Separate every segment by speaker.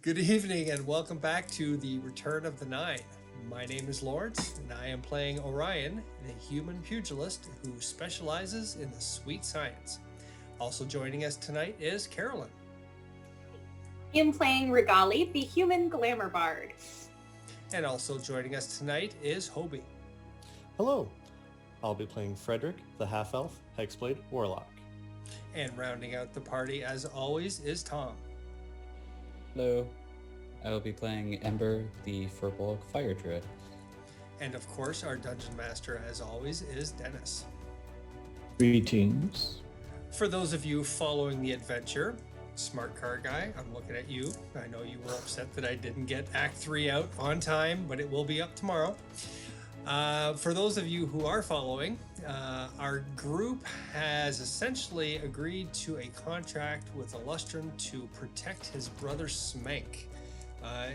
Speaker 1: Good evening and welcome back to the Return of the Nine. My name is Lawrence and I am playing Orion, the human pugilist who specializes in the sweet science. Also joining us tonight is Carolyn.
Speaker 2: I am playing Regali, the human glamour bard.
Speaker 1: And also joining us tonight is Hobie.
Speaker 3: Hello, I'll be playing Frederick, the half-elf hexblade warlock.
Speaker 1: And rounding out the party as always is Tom.
Speaker 4: Hello, I will be playing Ember, the Furbolg fire druid.
Speaker 1: And of course our dungeon master as always is Dennis.
Speaker 5: Greetings.
Speaker 1: For those of you following the adventure, Smart Car Guy, I'm looking at you. I know you were upset that I didn't get Act 3 out on time, but it will be up tomorrow. For those of you who are following, our group has essentially agreed to a contract with Illustrum to protect his brother Smank.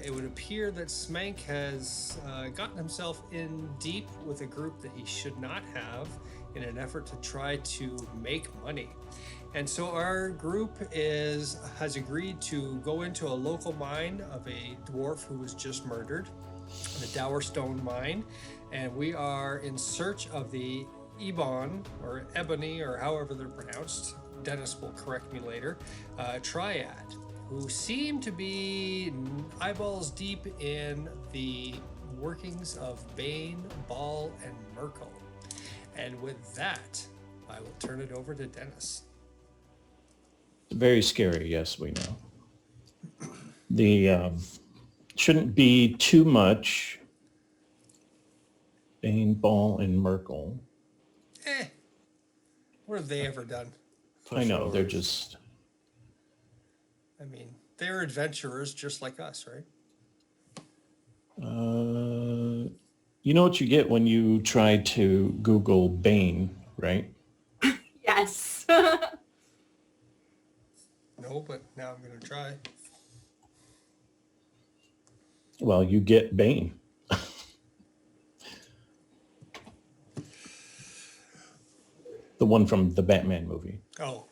Speaker 1: It would appear that Smank has gotten himself in deep with a group that he should not have in an effort to try to make money. And so our group has agreed to go into a local mine of a dwarf who was just murdered, the Dowerstone mine, and we are in search of the Ebon, or Ebony, or however they're pronounced, Dennis will correct me later, Triad, who seem to be eyeballs deep in the workings of Bane, Ball, and Merkel. And with that, I will turn it over to Dennis.
Speaker 5: Very scary, yes, we know. The shouldn't be too much Bane, Ball, and Merkel.
Speaker 1: What have they ever done?
Speaker 5: I know, they're just...
Speaker 1: I mean, they're adventurers just like us, right?
Speaker 5: You know what you get when you try to Google Bane, right?
Speaker 2: Yes.
Speaker 1: No, but now I'm going to try.
Speaker 5: Well, you get Bane. The one from the Batman movie.
Speaker 1: Oh.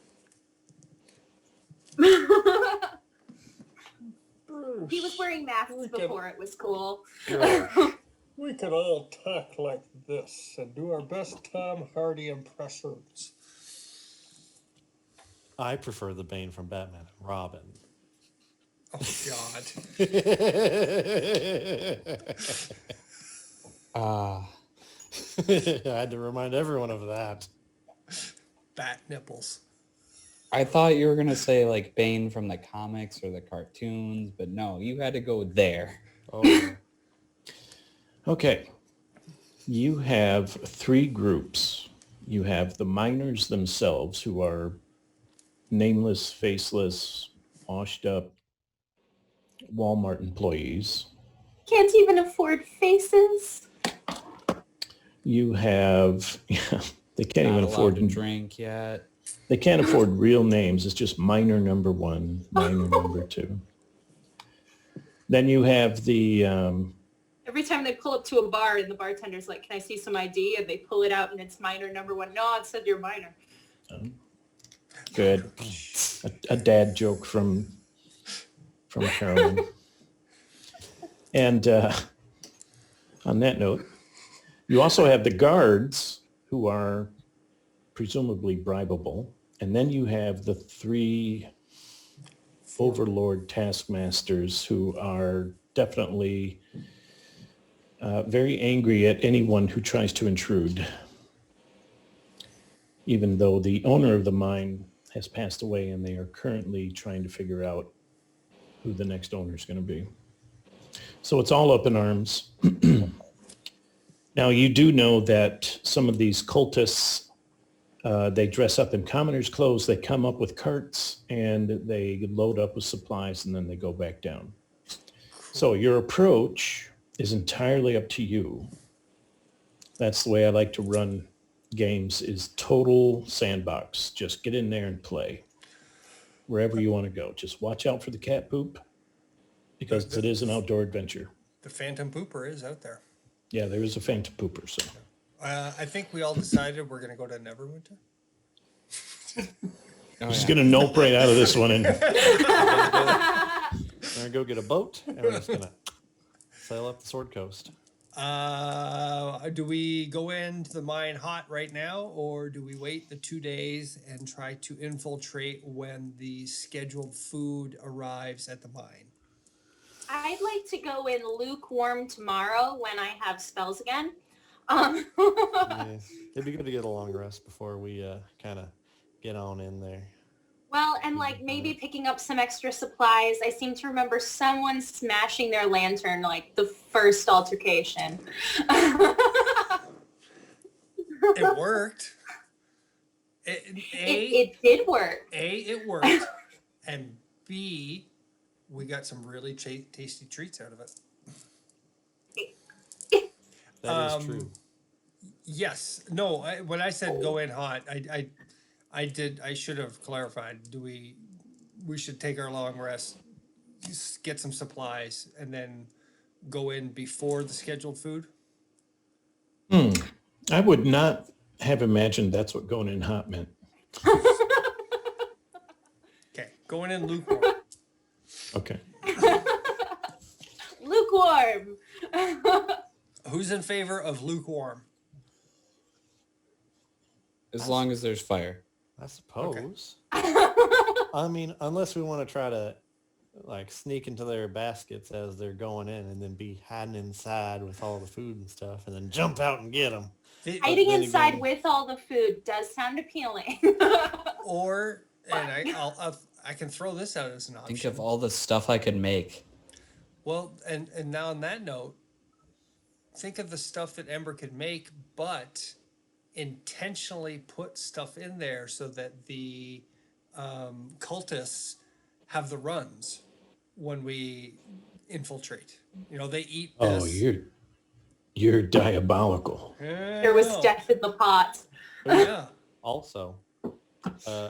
Speaker 2: He was wearing masks before it was cool.
Speaker 1: We can all talk like this and do our best Tom Hardy impressions.
Speaker 3: I prefer the Bane from Batman and Robin.
Speaker 1: Oh, God.
Speaker 3: I had to remind everyone of that.
Speaker 1: Bat nipples.
Speaker 4: I thought you were going to say like Bane from the comics or the cartoons, but no, you had to go there.
Speaker 3: Oh,
Speaker 5: Okay. You have three groups. You have the miners themselves, who are nameless, faceless, washed up Walmart employees.
Speaker 2: Can't even afford faces.
Speaker 5: You have, they can't
Speaker 4: Not
Speaker 5: even
Speaker 4: allowed
Speaker 5: afford
Speaker 4: to drink yet.
Speaker 5: They can't afford real names. It's just miner number one, miner number two. Then you have the,
Speaker 2: Every time they pull up to a bar and the bartender's like, "Can I see some ID?" and they pull it out and it's minor number one. No, it said you're minor.
Speaker 5: good, a dad joke from Carolyn. And on that note, you also have the guards, who are presumably bribable. And then you have the three overlord taskmasters, who are definitely very angry at anyone who tries to intrude, even though the owner of the mine has passed away and they are currently trying to figure out who the next owner is going to be. So it's all up in arms. Now, you do know that some of these cultists, they dress up in commoners' clothes, they come up with carts, and they load up with supplies, and then they go back down. So your approach is entirely up to you. That's the way I like to run games, is total sandbox. Just get in there and play wherever you want to go. Just watch out for the cat poop, because it is an outdoor adventure.
Speaker 1: The Phantom Pooper is out there.
Speaker 5: Yeah, there is a phantom pooper. So
Speaker 1: I think we all decided we're going to go to Neverwinter.
Speaker 5: I'm just going to nope right out of this one. And
Speaker 3: I'm gonna go get a boat, and we're just gonna sail up the Sword Coast.
Speaker 1: Do we go into the mine hot right now, or do we wait the 2 days and try to infiltrate when the scheduled food arrives at the mine?
Speaker 2: I'd like to go in lukewarm tomorrow when I have spells again.
Speaker 3: Yeah, it'd be good to get a long rest before we kind of get on in there.
Speaker 2: Well, and like maybe picking up some extra supplies. I seem to remember someone smashing their lantern like the first altercation.
Speaker 1: It worked.
Speaker 2: It did work.
Speaker 1: It worked, and B, we got some really tasty treats out of it.
Speaker 3: That is true.
Speaker 1: Yes. No. When I said go in hot, I should have clarified. We should take our long rest, just get some supplies, and then go in before the scheduled food.
Speaker 5: I would not have imagined that's what going in hot meant.
Speaker 1: Okay. Going in lukewarm.
Speaker 5: Okay.
Speaker 2: Lukewarm.
Speaker 1: Who's in favor of lukewarm?
Speaker 4: As long as there's fire.
Speaker 3: I suppose. I mean, unless we want to try to like sneak into their baskets as they're going in and then be hiding inside with all the food and stuff and then jump out and get them.
Speaker 2: Hiding inside with all the food does sound appealing.
Speaker 1: Or, and I can throw this out as an option.
Speaker 4: Think of all the stuff I could make.
Speaker 1: Well, and now on that note, think of the stuff that Ember could make, but intentionally put stuff in there so that the cultists have the runs when we infiltrate. You know, they eat this.
Speaker 5: Oh, you're diabolical.
Speaker 2: There was death in the pot.
Speaker 1: Oh, yeah.
Speaker 3: Also,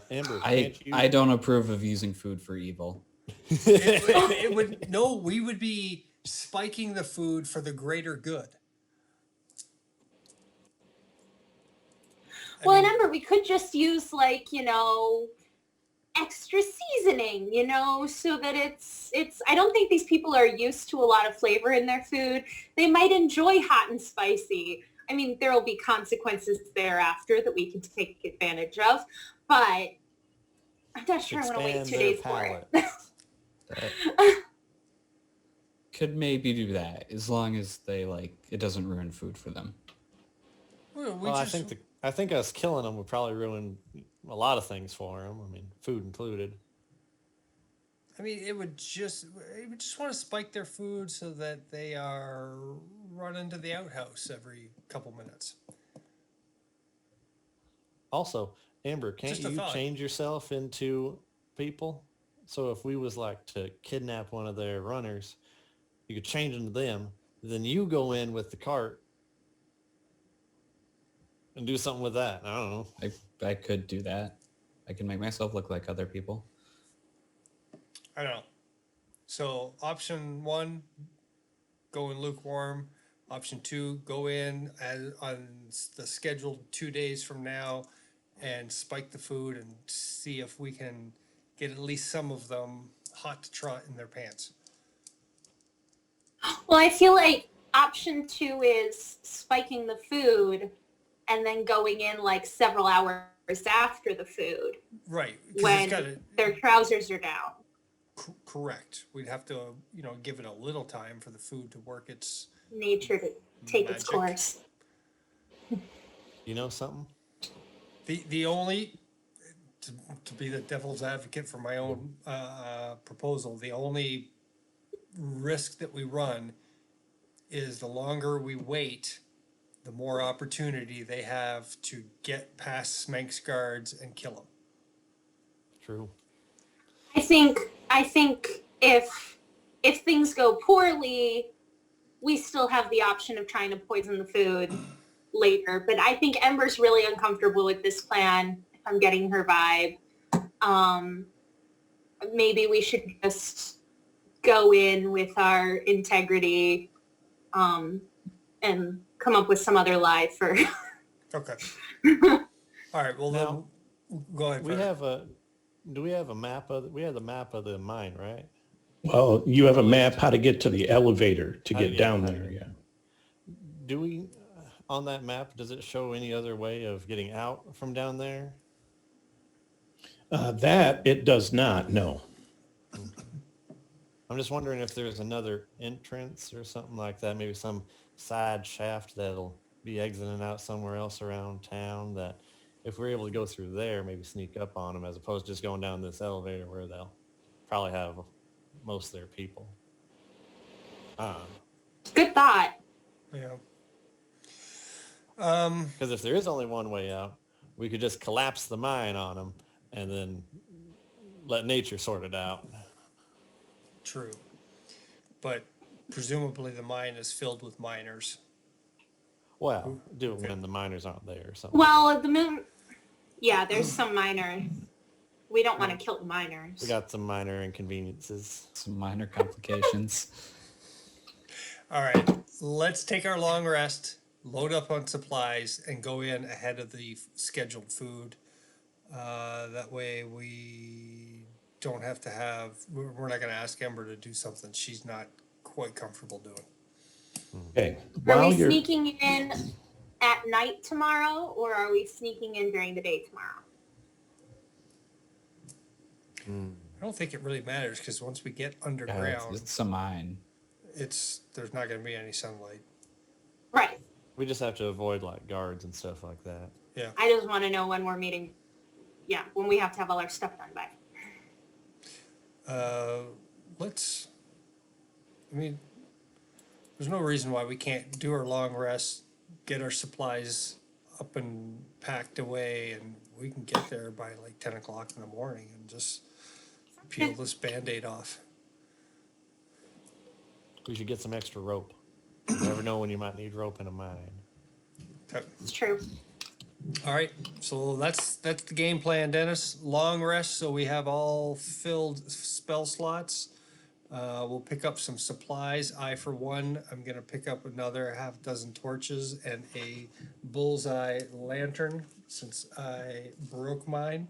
Speaker 3: Amber,
Speaker 4: I don't approve of using food for evil.
Speaker 1: It would no, we would be spiking the food for the greater good.
Speaker 2: Well, and remember, we could just use like, extra seasoning, so that it's, I don't think these people are used to a lot of flavor in their food. They might enjoy hot and spicy. I mean, there will be consequences thereafter that we can take advantage of, but I'm not sure I want to wait 2 days for it.
Speaker 4: Could maybe do that as long as they it doesn't ruin food for them.
Speaker 1: Well,
Speaker 3: I think us killing them would probably ruin a lot of things for them. I mean, food included.
Speaker 1: I mean, it would just want to spike their food so that they are running to the outhouse every couple minutes.
Speaker 3: Also, Amber, can't
Speaker 1: Just a
Speaker 3: you
Speaker 1: thought.
Speaker 3: change yourself into people? So if we was like to kidnap one of their runners, you could change into them. Then you go in with the cart and do something with that. I don't know.
Speaker 4: I could do that. I can make myself look like other people.
Speaker 1: I don't know. So option 1, go in lukewarm. Option 2, go in on the scheduled 2 days from now and spike the food and see if we can get at least some of them hot to trot in their pants.
Speaker 2: Well, I feel like option 2 is spiking the food and then going in like several hours after the food
Speaker 1: Right. 'Cause
Speaker 2: when their trousers are down.
Speaker 1: Correct. We'd have to, give it a little time for the food to work its...
Speaker 2: Nature to take its
Speaker 1: Magic.
Speaker 2: course.
Speaker 3: You know something?
Speaker 1: The only, to be the devil's advocate for my own proposal, the only risk that we run is the longer we wait, the more opportunity they have to get past Smank's guards and kill him.
Speaker 3: True.
Speaker 2: I think if things go poorly, we still have the option of trying to poison the food later. But I think Ember's really uncomfortable with this plan, if I'm getting her vibe. Maybe we should just go in with our integrity and come up with some other lie for...
Speaker 1: Okay. All right. Well,
Speaker 3: Now,
Speaker 1: then, go ahead.
Speaker 3: We
Speaker 1: Fred.
Speaker 3: have do we have a map we have the map of the mine, right?
Speaker 5: Well, you have a map how to get to the elevator to get down there, yeah.
Speaker 3: Do we, on that map, does it show any other way of getting out from down there?
Speaker 5: That it does not, no.
Speaker 3: I'm just wondering if there's another entrance or something like that, maybe some side shaft that'll be exiting out somewhere else around town, that if we're able to go through there, maybe sneak up on them as opposed to just going down this elevator where they'll probably have most of their people.
Speaker 2: Good thought.
Speaker 1: Yeah.
Speaker 3: Because if there is only one way out, we could just collapse the mine on them and then let nature sort it out.
Speaker 1: True. But presumably the mine is filled with miners.
Speaker 3: Well, do it when the miners aren't there or something.
Speaker 2: Well, at the moon, yeah, there's some minor. We don't want to kill the miners.
Speaker 3: We got some minor inconveniences.
Speaker 4: Some minor complications.
Speaker 1: All right, let's take our long rest, load up on supplies, and go in ahead of the scheduled food. That way we don't have to have, we're not going to ask Ember to do something she's not quite comfortable doing.
Speaker 5: Okay.
Speaker 2: Are
Speaker 5: While
Speaker 2: we
Speaker 5: you're,
Speaker 2: sneaking in at night tomorrow, or are we sneaking in during the day tomorrow?
Speaker 1: I don't think it really matters because once we get
Speaker 4: Yeah,
Speaker 1: underground,
Speaker 4: it's a mine.
Speaker 1: there's not going to be any sunlight.
Speaker 2: Right.
Speaker 3: We just have to avoid like guards and stuff like that.
Speaker 1: Yeah.
Speaker 2: I just want to know when we're meeting. Yeah, when we have to have all our stuff done by.
Speaker 1: I mean, there's no reason why we can't do our long rest, get our supplies up and packed away, and we can get there by like 10 o'clock in the morning and just peel this Band-Aid off.
Speaker 3: We should get some extra rope. You never know when you might need rope in a mine.
Speaker 1: Okay.
Speaker 2: It's true.
Speaker 1: All right, so that's the game plan, Dennis. Long rest, so we have all filled spell slots. We'll pick up some supplies. I, for one, I'm gonna pick up another half dozen torches and a bullseye lantern since I broke mine.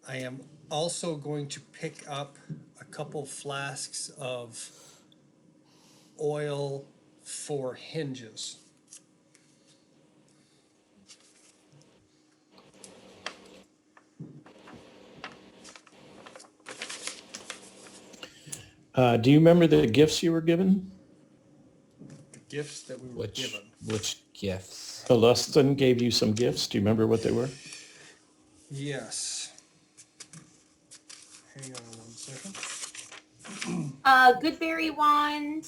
Speaker 1: I am also going to pick up a couple flasks of oil for hinges.
Speaker 5: do you remember the gifts you were given?
Speaker 1: The gifts that we were given.
Speaker 4: Which gifts?
Speaker 5: Alustin gave you some gifts. Do you remember what they were?
Speaker 1: Yes. Hang on 1 second.
Speaker 2: Goodberry wand.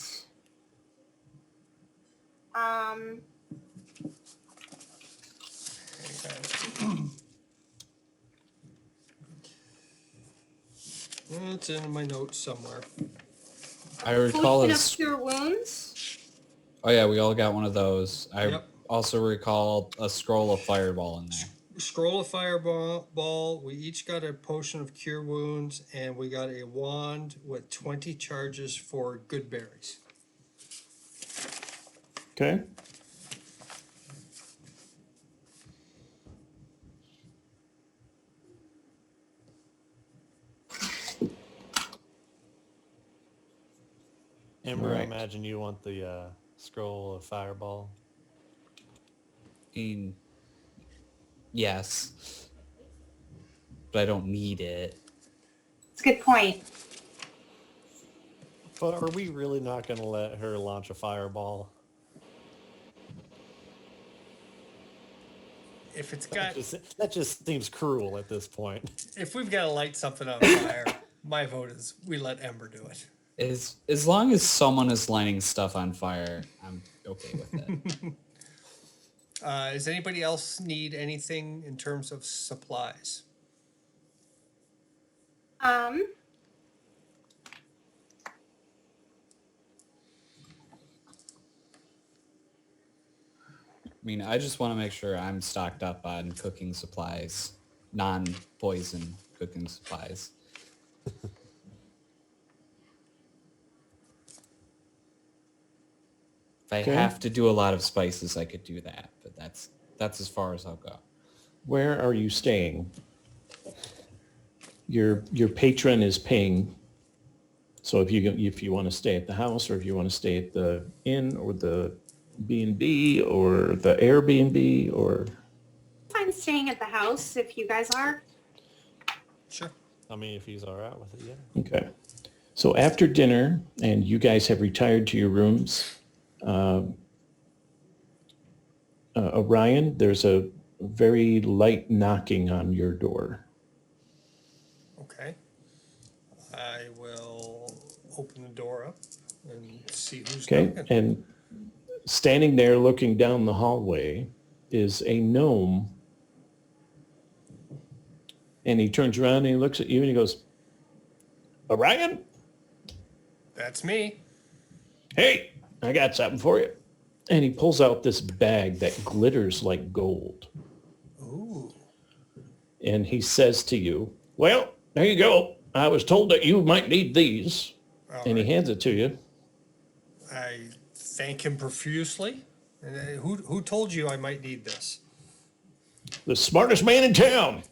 Speaker 1: It's in my notes somewhere.
Speaker 4: I recall
Speaker 2: Potion
Speaker 4: a
Speaker 2: of cure wounds.
Speaker 4: Oh yeah, we all got one of those. I
Speaker 1: Yep.
Speaker 4: also recall a scroll of fireball in there.
Speaker 1: Scroll of fireball. We each got a potion of cure wounds, and we got a wand with 20 charges for good berries.
Speaker 5: Okay.
Speaker 3: Ember, I
Speaker 4: Right.
Speaker 3: imagine you want the scroll of fireball.
Speaker 4: Yes. But I don't need it.
Speaker 2: It's a good point.
Speaker 3: But are we really not going to let her launch a fireball?
Speaker 1: If it's got,
Speaker 3: That just seems cruel at this point.
Speaker 1: if we've got to light something on fire, my vote is we let Ember do it.
Speaker 4: As long as someone is lighting stuff on fire, I'm okay with it.
Speaker 1: Does anybody else need anything in terms of supplies?
Speaker 4: I mean, I just want to make sure I'm stocked up on cooking supplies, non-poison cooking supplies. If I
Speaker 5: Okay.
Speaker 4: have to do a lot of spices, I could do that, but that's as far as I'll go.
Speaker 5: Where are you staying? Your patron is paying So if you want to stay at the house, or if you want to stay at the inn or the B&B or the Airbnb, or
Speaker 2: I'm staying at the house if you guys are.
Speaker 1: Sure.
Speaker 3: I mean, if he's all right with it, yeah.
Speaker 5: okay. So after dinner and you guys have retired to your rooms, Orion, there's a very light knocking on your door.
Speaker 1: Okay. I will open the door up and see who's
Speaker 5: Okay,
Speaker 1: knocking.
Speaker 5: and standing there looking down the hallway is a gnome. And he turns around and he looks at you and he goes, Orion,
Speaker 1: That's me.
Speaker 5: hey, I got something for you. And he pulls out this bag that glitters like gold.
Speaker 1: Ooh.
Speaker 5: And he says to you, well, there you go. I was told that you might need these.
Speaker 1: All
Speaker 5: And he
Speaker 1: right.
Speaker 5: hands it to you.
Speaker 1: I thank him profusely. And who told you I might need this?
Speaker 5: The smartest man in town.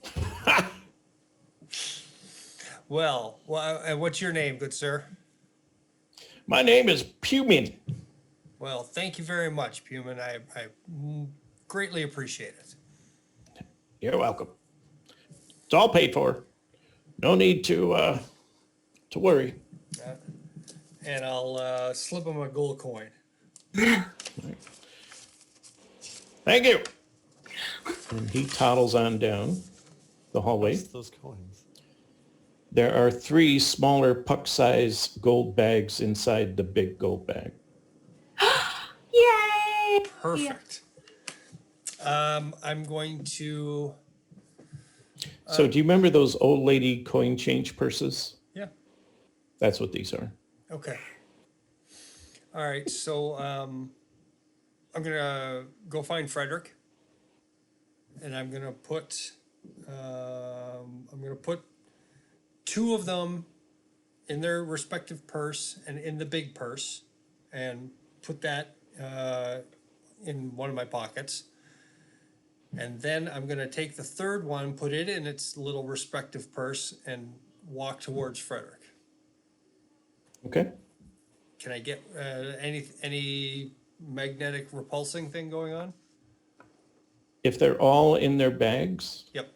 Speaker 1: Well, and what's your name, good sir?
Speaker 5: My name is Pumin.
Speaker 1: Well, thank you very much, Puman. I greatly appreciate it.
Speaker 5: You're welcome. It's all paid for. No need to worry.
Speaker 1: And I'll slip him a gold coin.
Speaker 5: Thank you. And he toddles on down the hallway.
Speaker 3: What's those coins?
Speaker 5: There are 3 smaller puck-sized gold bags inside the big gold bag.
Speaker 2: Yay!
Speaker 1: Perfect. I'm going to.
Speaker 5: So do you remember those old lady coin change purses?
Speaker 1: Yeah.
Speaker 5: That's what these are.
Speaker 1: Okay. All right. So I'm gonna go find Frederick, and I'm gonna put 2 of them in their respective purse and in the big purse, and put that in one of my pockets. And then I'm gonna take the third one, put it in its little respective purse, and walk towards Frederick.
Speaker 5: Okay.
Speaker 1: Can I get any magnetic repulsing thing going on?
Speaker 5: If they're all in their bags,
Speaker 1: Yep,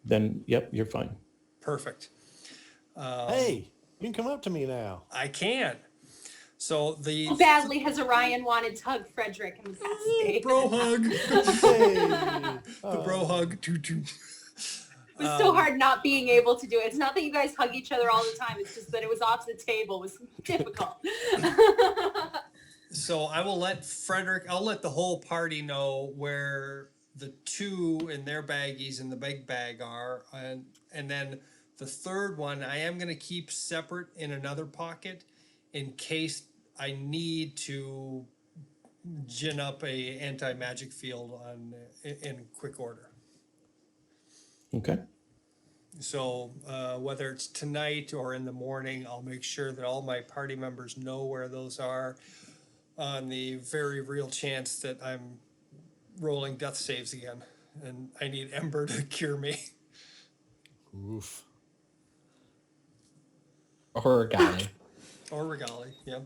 Speaker 5: then yep, you're fine.
Speaker 1: perfect.
Speaker 3: Hey, you can come up to me now.
Speaker 1: I can. So the
Speaker 2: How badly has Orion wanted to hug Frederick in the past day?
Speaker 1: bro hug,
Speaker 3: Hey.
Speaker 1: the bro hug. Choo-choo.
Speaker 2: It was so hard not being able to do it. It's not that you guys hug each other all the time. It's just that it was off the table. It was difficult.
Speaker 1: So I will let Frederick. I'll let the whole party know where the 2 in their baggies and the big bag are, and then the third one I am going to keep separate in another pocket in case I need to gin up a anti-magic field in quick order.
Speaker 5: Okay.
Speaker 1: So whether it's tonight or in the morning, I'll make sure that all my party members know where those are, on the very real chance that I'm rolling death saves again, and I need Ember to cure me.
Speaker 3: Oof.
Speaker 4: Or a guy.
Speaker 1: Or Regali, yeah.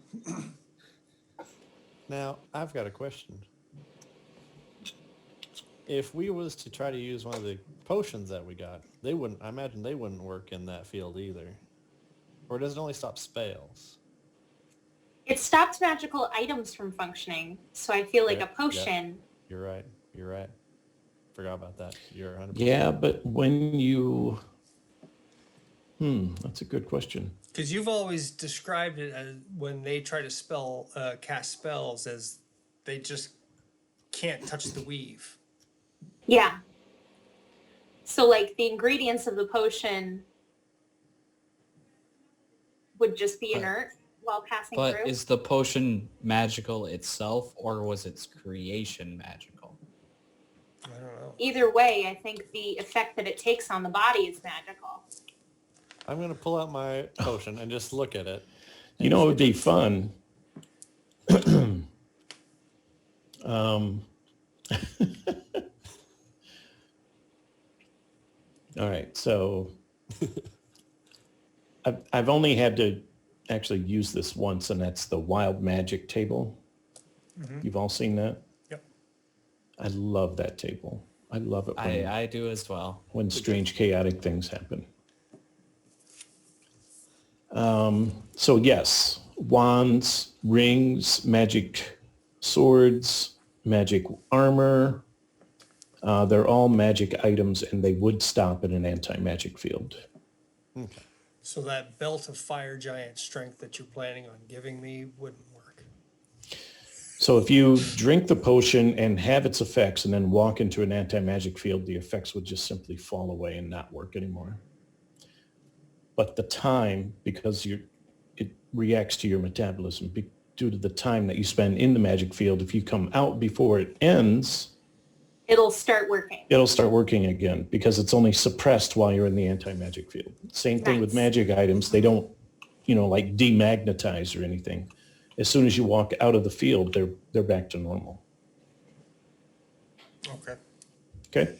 Speaker 3: Now, I've got a question. If we was to try to use one of the potions that we got, they wouldn't, I imagine they wouldn't work in that field either. Or does it only stop spells?
Speaker 2: It stopped magical items from functioning. So I feel like
Speaker 3: Yeah,
Speaker 2: a potion.
Speaker 3: You're right. You're right. Forgot about that. You're 100%.
Speaker 5: Yeah, but when you... that's a good question.
Speaker 1: Because you've always described it as when they try to cast spells as they just can't touch the weave.
Speaker 2: Yeah. So like the ingredients of the potion would just be inert while passing
Speaker 4: But
Speaker 2: through.
Speaker 4: is the potion magical itself, or was its creation magical?
Speaker 1: I don't know.
Speaker 2: Either way, I think the effect that it takes on the body is magical.
Speaker 3: I'm going to pull out my potion and just look at it.
Speaker 5: You know, it would be fun. All right, so I've only had to actually used this once, and that's the Wild Magic table. You've all seen that?
Speaker 1: Yep.
Speaker 5: I love that table. I love it when,
Speaker 4: I do as well.
Speaker 5: when strange, chaotic things happen. So yes, wands, rings, magic swords, magic armor. They're all magic items, and they would stop in an anti-magic field.
Speaker 1: So that belt of fire giant strength that you're planning on giving me wouldn't work.
Speaker 5: So if you drink the potion and have its effects and then walk into an anti-magic field, the effects would just simply fall away and not work anymore. But the time, because it reacts to your metabolism, due to the time that you spend in the magic field, if you come out before it ends,
Speaker 2: It'll start working.
Speaker 5: it'll start working again because it's only suppressed while you're in the anti-magic field. Same thing with
Speaker 2: Nice.
Speaker 5: magic items. They don't, like demagnetize or anything. As soon as you walk out of the field, they're back to normal.
Speaker 1: Okay.
Speaker 5: Okay?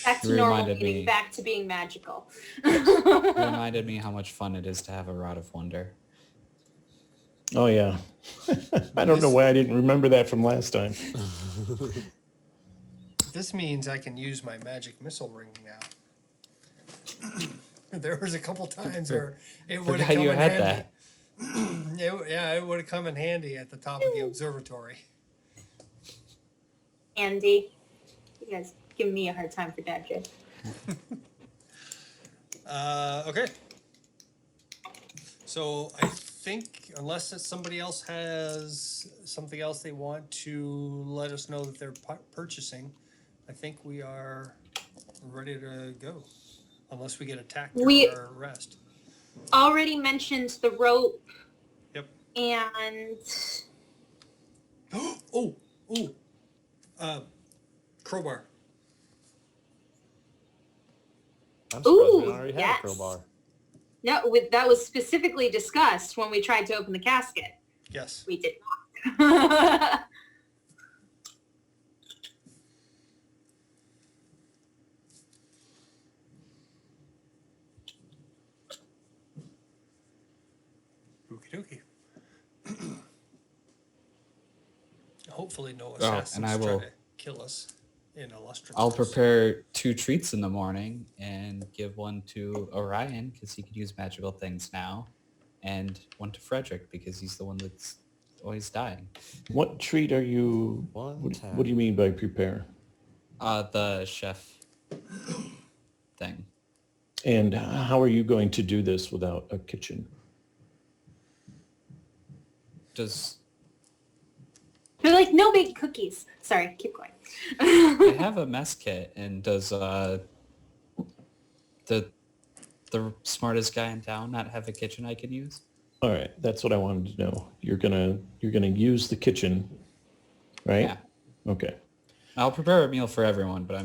Speaker 2: Back to
Speaker 4: You
Speaker 2: normal,
Speaker 4: reminded
Speaker 2: meaning
Speaker 4: me.
Speaker 2: back to being magical.
Speaker 4: It reminded me how much fun it is to have a Rod of Wonder.
Speaker 5: Oh yeah. I don't know why I didn't remember that from last time.
Speaker 1: This means I can use my magic missile ring now. There was a couple times where it would have
Speaker 4: Forgot
Speaker 1: come
Speaker 4: you
Speaker 1: in
Speaker 4: had
Speaker 1: handy.
Speaker 4: that.
Speaker 1: It would have come in handy at the top of the observatory.
Speaker 2: Andy, you guys give me a hard time for that joke.
Speaker 1: Okay. So I think unless somebody else has something else they want to let us know that they're purchasing, I think we are ready to go. Unless we get attacked
Speaker 2: We-
Speaker 1: during our rest.
Speaker 2: Already mentioned the rope
Speaker 1: Yep.
Speaker 2: and
Speaker 1: Oh, crowbar.
Speaker 3: I'm surprised we
Speaker 2: Ooh,
Speaker 3: already
Speaker 2: yes.
Speaker 3: have a crowbar.
Speaker 2: no, that was specifically discussed when we tried to open the casket.
Speaker 1: Yes.
Speaker 2: We did not.
Speaker 1: Okie dokie. Hopefully no
Speaker 4: and
Speaker 1: assassins
Speaker 4: I
Speaker 1: try
Speaker 4: will-
Speaker 1: to kill us in illustrious.
Speaker 4: I'll prepare 2 treats in the morning and give one to Orion because he could use magical things now, and one to Frederick because he's the one that's always dying.
Speaker 5: What treat are you?
Speaker 3: One
Speaker 5: What,
Speaker 3: time.
Speaker 5: what do you mean by prepare?
Speaker 4: The chef thing.
Speaker 5: And how are you going to do this without a kitchen?
Speaker 4: Does
Speaker 2: They're like, no big cookies. Sorry, keep going.
Speaker 4: I have a mess kit, and does the smartest guy in town not have a kitchen I can use?
Speaker 5: All right, that's what I wanted to know. You're gonna use the kitchen, right?
Speaker 4: Yeah.
Speaker 5: Okay.
Speaker 4: I'll prepare a meal for everyone, but I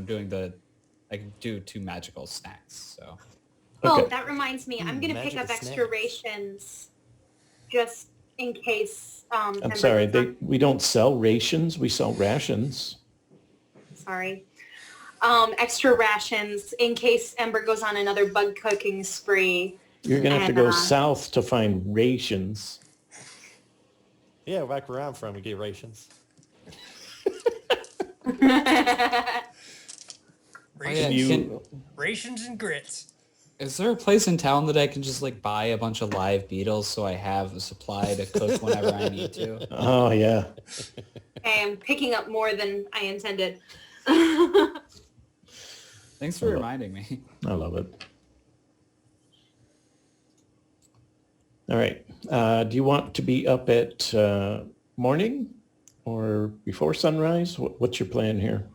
Speaker 4: can do 2 magical snacks. So
Speaker 2: Oh,
Speaker 5: Okay.
Speaker 2: that reminds me. I'm going to pick
Speaker 3: magical
Speaker 2: up extra
Speaker 3: snacks.
Speaker 2: rations just in case.
Speaker 5: I'm
Speaker 2: Ember
Speaker 5: sorry.
Speaker 2: goes on-
Speaker 5: We don't sell rations. We sell rations.
Speaker 2: Sorry. Extra rations in case Ember goes on another bug cooking spree.
Speaker 5: You're gonna have to go
Speaker 2: And,
Speaker 5: south to find rations.
Speaker 3: Yeah, back where I'm from, we get rations.
Speaker 1: Rations,
Speaker 5: You
Speaker 1: rations and grits.
Speaker 4: is there a place in town that I can just like buy a bunch of live beetles so I have a supply to cook whenever I need to?
Speaker 5: Oh yeah.
Speaker 2: Okay, I'm picking up more than I intended.
Speaker 4: Thanks for reminding me.
Speaker 5: I love it. All right. Do you want to be up at morning or before sunrise? What's your plan here?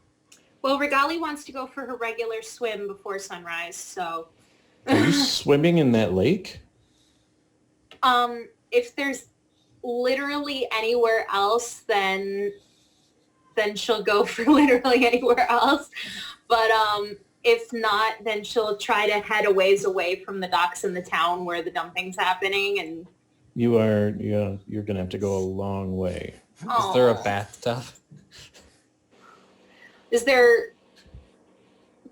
Speaker 2: Well, Regali wants to go for her regular swim before sunrise, so
Speaker 5: Are you swimming in that lake?
Speaker 2: if there's literally anywhere else, then she'll go for literally anywhere else. But if not, then she'll try to head a ways away from the docks in the town where the dumping's happening. And
Speaker 5: You're gonna have to go a long way.
Speaker 4: Is there a
Speaker 2: Aw.
Speaker 4: bathtub?
Speaker 2: Is there?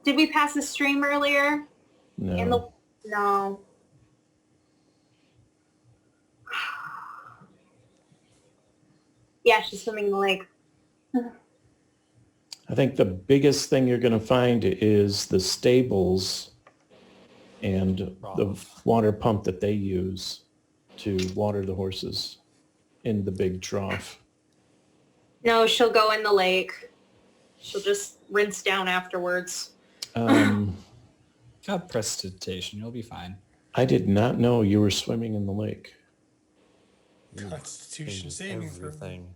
Speaker 2: Did we pass a stream earlier?
Speaker 5: No.
Speaker 2: In the no. Yeah, she's swimming in the lake.
Speaker 5: I think the biggest thing you're going to find is the stables and the water pump that they use to water the horses in the big trough.
Speaker 2: No, she'll go in the lake. She'll just rinse down afterwards.
Speaker 4: Got prestidigitation. You'll be fine.
Speaker 5: I did not know you were swimming in the lake.
Speaker 1: Constitution
Speaker 3: Changes
Speaker 1: saving throw.
Speaker 3: everything.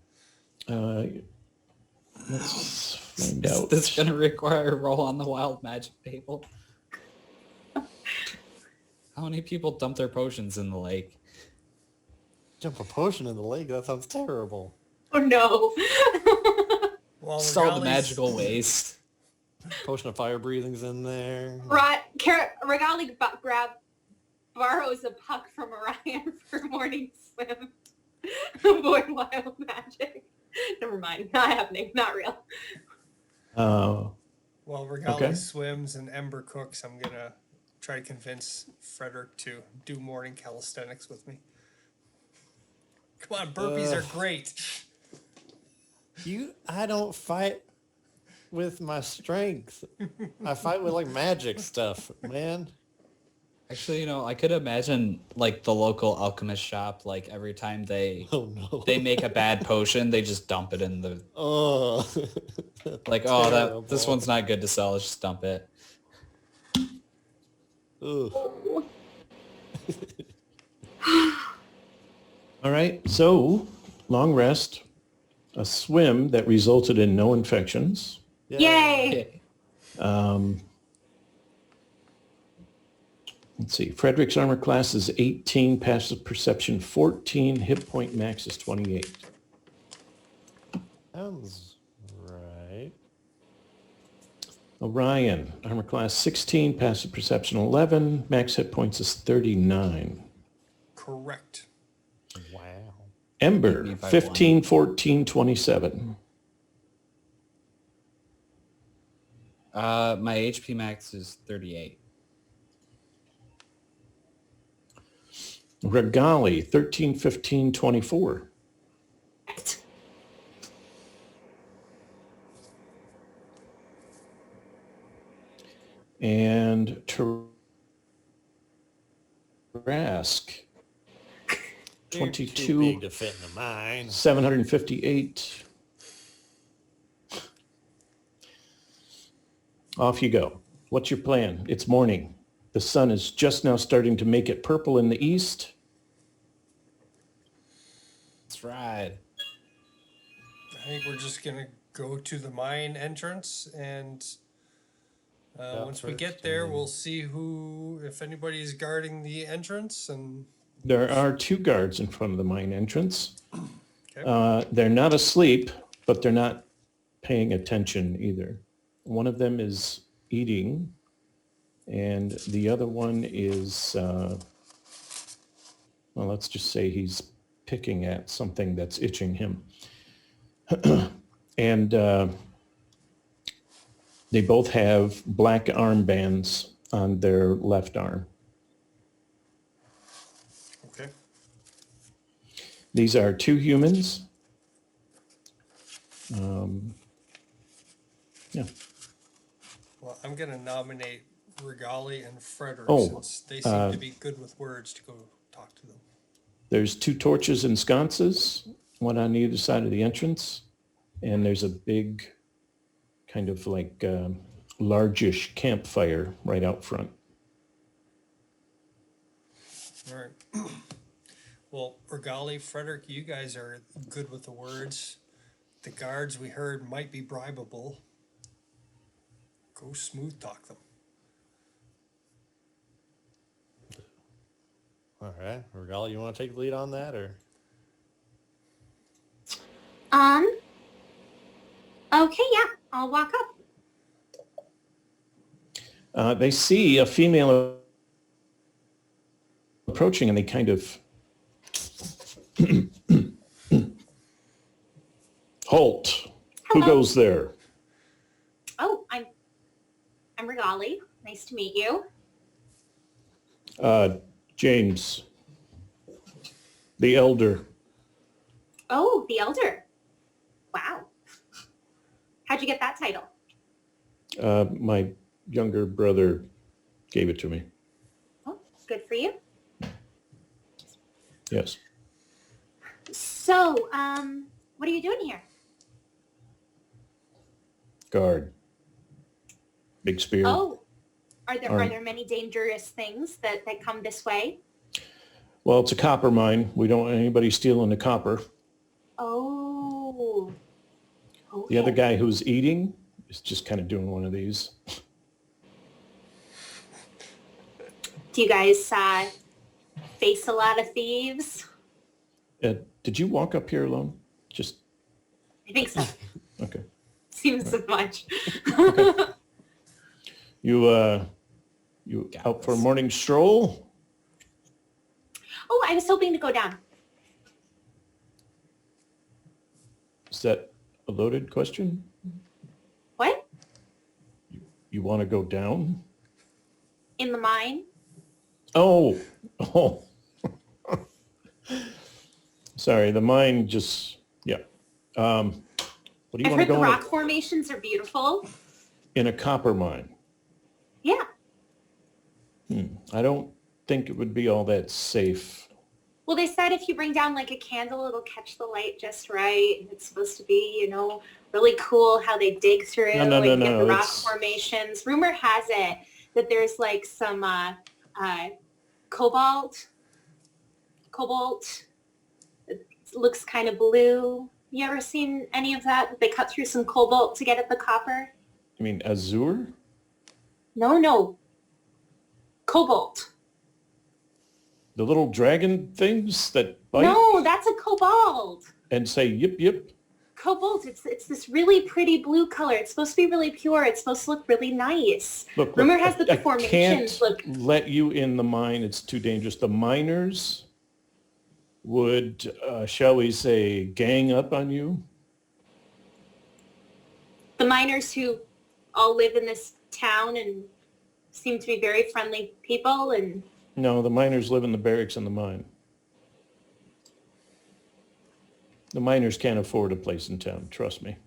Speaker 5: Let's find
Speaker 4: Is
Speaker 5: out.
Speaker 4: this going to require a roll on the wild magic table? How many people dump their potions in the lake?
Speaker 3: Jump a potion in the lake? That sounds terrible.
Speaker 2: Oh no.
Speaker 1: Well,
Speaker 4: Just all the
Speaker 1: Regali's-
Speaker 4: magical waste.
Speaker 3: Potion of fire breathing's in there.
Speaker 2: Regali borrows a puck from Orion for morning swim. Avoid wild magic. Never mind. Not happening. Not real.
Speaker 1: While Regali
Speaker 5: Okay.
Speaker 1: swims and Ember cooks, I'm gonna try to convince Frederick to do morning calisthenics with me. Come on, burpees are great.
Speaker 3: I don't fight with my strength. I fight with like magic stuff, man.
Speaker 4: Actually, I could imagine like the local alchemist shop, like every time they
Speaker 3: Oh no.
Speaker 4: make a bad potion, they just dump it in the
Speaker 3: Oh.
Speaker 4: like, this one's not good to sell, let's just dump it.
Speaker 3: Ugh.
Speaker 5: All right, so long rest, a swim that resulted in no infections.
Speaker 2: Yay.
Speaker 4: Okay.
Speaker 5: Let's see, Frederick's armor class is 18, passive perception 14, hit point max is 28.
Speaker 3: Sounds right.
Speaker 5: Orion, armor class 16, passive perception 11, max hit points is 39.
Speaker 1: Correct.
Speaker 3: Wow.
Speaker 5: Ember,
Speaker 4: Me by
Speaker 5: 15, 14, 27.
Speaker 4: My HP max is 38.
Speaker 5: Regali, 13, 15, 24. And Trask,
Speaker 3: You're too
Speaker 5: 22,
Speaker 3: big to fit in the mine.
Speaker 5: 758. Off you go. What's your plan? It's morning. The sun is just now starting to make it purple in the east.
Speaker 4: That's right.
Speaker 1: I think we're just gonna go to the mine entrance, and once we
Speaker 3: first,
Speaker 1: get
Speaker 3: and
Speaker 1: there,
Speaker 3: then-
Speaker 1: we'll see if anybody's guarding the entrance. And
Speaker 5: There are two guards in front of the mine entrance.
Speaker 1: Okay.
Speaker 5: They're not asleep, but they're not paying attention either. One of them is eating, and the other one is, well, let's just say he's picking at something that's itching him. And they both have black armbands on their left arm.
Speaker 1: okay,
Speaker 5: These are two humans. Yeah.
Speaker 1: well, I'm gonna nominate Regali and Frederick
Speaker 5: Oh,
Speaker 1: since they seem to be good with words to go talk to them.
Speaker 5: There's two torches and sconces, one on either side of the entrance. And there's a big kind of like largish campfire right out front.
Speaker 1: All right. Well, Regali, Frederick, you guys are good with the words. The guards we heard might be bribable. Go smooth talk them.
Speaker 3: All right. Regal, you want to take the lead on that, or?
Speaker 2: Okay, yeah. I'll walk up.
Speaker 5: They see a female approaching and they kind of halt. Who
Speaker 2: Hello.
Speaker 5: goes there?
Speaker 2: Oh, I'm Regali. Nice to meet you.
Speaker 5: James, the elder.
Speaker 2: Oh, the elder. How'd you get that title?
Speaker 5: My younger brother gave it to me.
Speaker 2: Oh, good for you.
Speaker 5: Yes.
Speaker 2: So, what are you doing here?
Speaker 5: Guard. Big spear.
Speaker 2: Oh, are
Speaker 5: Arm.
Speaker 2: there many dangerous things that come this way?
Speaker 5: Well, it's a copper mine. We don't want anybody stealing the copper.
Speaker 2: Oh.
Speaker 5: The other
Speaker 2: Okay.
Speaker 5: guy who's eating is just kind of doing one of these.
Speaker 2: Do you guys face a lot of thieves?
Speaker 5: Did you walk up here alone? Just,
Speaker 2: I think so.
Speaker 5: okay.
Speaker 2: Seems so much.
Speaker 5: You out for a morning stroll?
Speaker 2: Oh, I was hoping to go down.
Speaker 5: Is that a loaded question?
Speaker 2: What?
Speaker 5: You want to go down?
Speaker 2: In the mine?
Speaker 5: Oh. Sorry, the mine just, yeah. What do you
Speaker 2: I've
Speaker 5: want to
Speaker 2: heard the
Speaker 5: go
Speaker 2: rock formations are beautiful.
Speaker 5: in a copper mine?
Speaker 2: Yeah.
Speaker 5: I don't think it would be all that safe.
Speaker 2: Well, they said if you bring down like a candle, it'll catch the light just right. And it's supposed to be, really cool how they dig through
Speaker 5: No,
Speaker 2: and get the rock
Speaker 5: it's-
Speaker 2: formations. Rumor has it that there's like some cobalt. It looks kind of blue. You ever seen any of that? They cut through some cobalt to get at the copper?
Speaker 5: I mean, azure?
Speaker 2: No. Cobalt.
Speaker 5: The little dragon things that bite
Speaker 2: No, that's a cobalt.
Speaker 5: and say yip yip?
Speaker 2: Cobalt, it's this really pretty blue color. It's supposed to be really pure. It's supposed to look really nice.
Speaker 5: Look,
Speaker 2: Rumor has that the
Speaker 5: I
Speaker 2: formations
Speaker 5: can't
Speaker 2: look...
Speaker 5: let you in the mine. It's too dangerous. The miners would, shall we say, gang up on you.
Speaker 2: The miners who all live in this town and seem to be very friendly people and...
Speaker 5: No, the miners live in the barracks in the mine. The miners can't afford a place in town, trust me.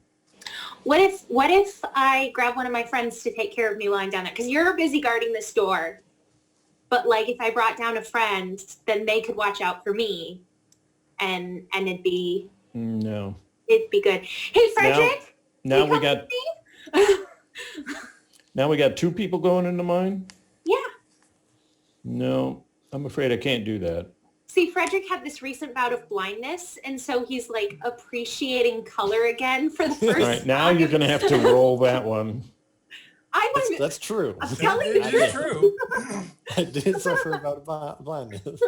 Speaker 2: What if I grab one of my friends to take care of me while I'm down there? Because you're busy guarding this door. But like if I brought down a friend, then they could watch out for me. And it'd be
Speaker 5: No.
Speaker 2: good. Hey, Frederick!
Speaker 5: Now
Speaker 2: you
Speaker 5: we
Speaker 2: come
Speaker 5: got
Speaker 2: with me?
Speaker 5: now we got two people going in the mine?
Speaker 2: Yeah.
Speaker 5: No, I'm afraid I can't do that.
Speaker 2: See, Frederick had this recent bout of blindness, and so he's like appreciating color again for the first
Speaker 5: All right, now
Speaker 2: time.
Speaker 5: you're going to have to roll that one.
Speaker 2: I was
Speaker 3: That's true.
Speaker 2: I'm telling
Speaker 1: It
Speaker 2: you.
Speaker 1: is true.
Speaker 3: I did suffer about blindness.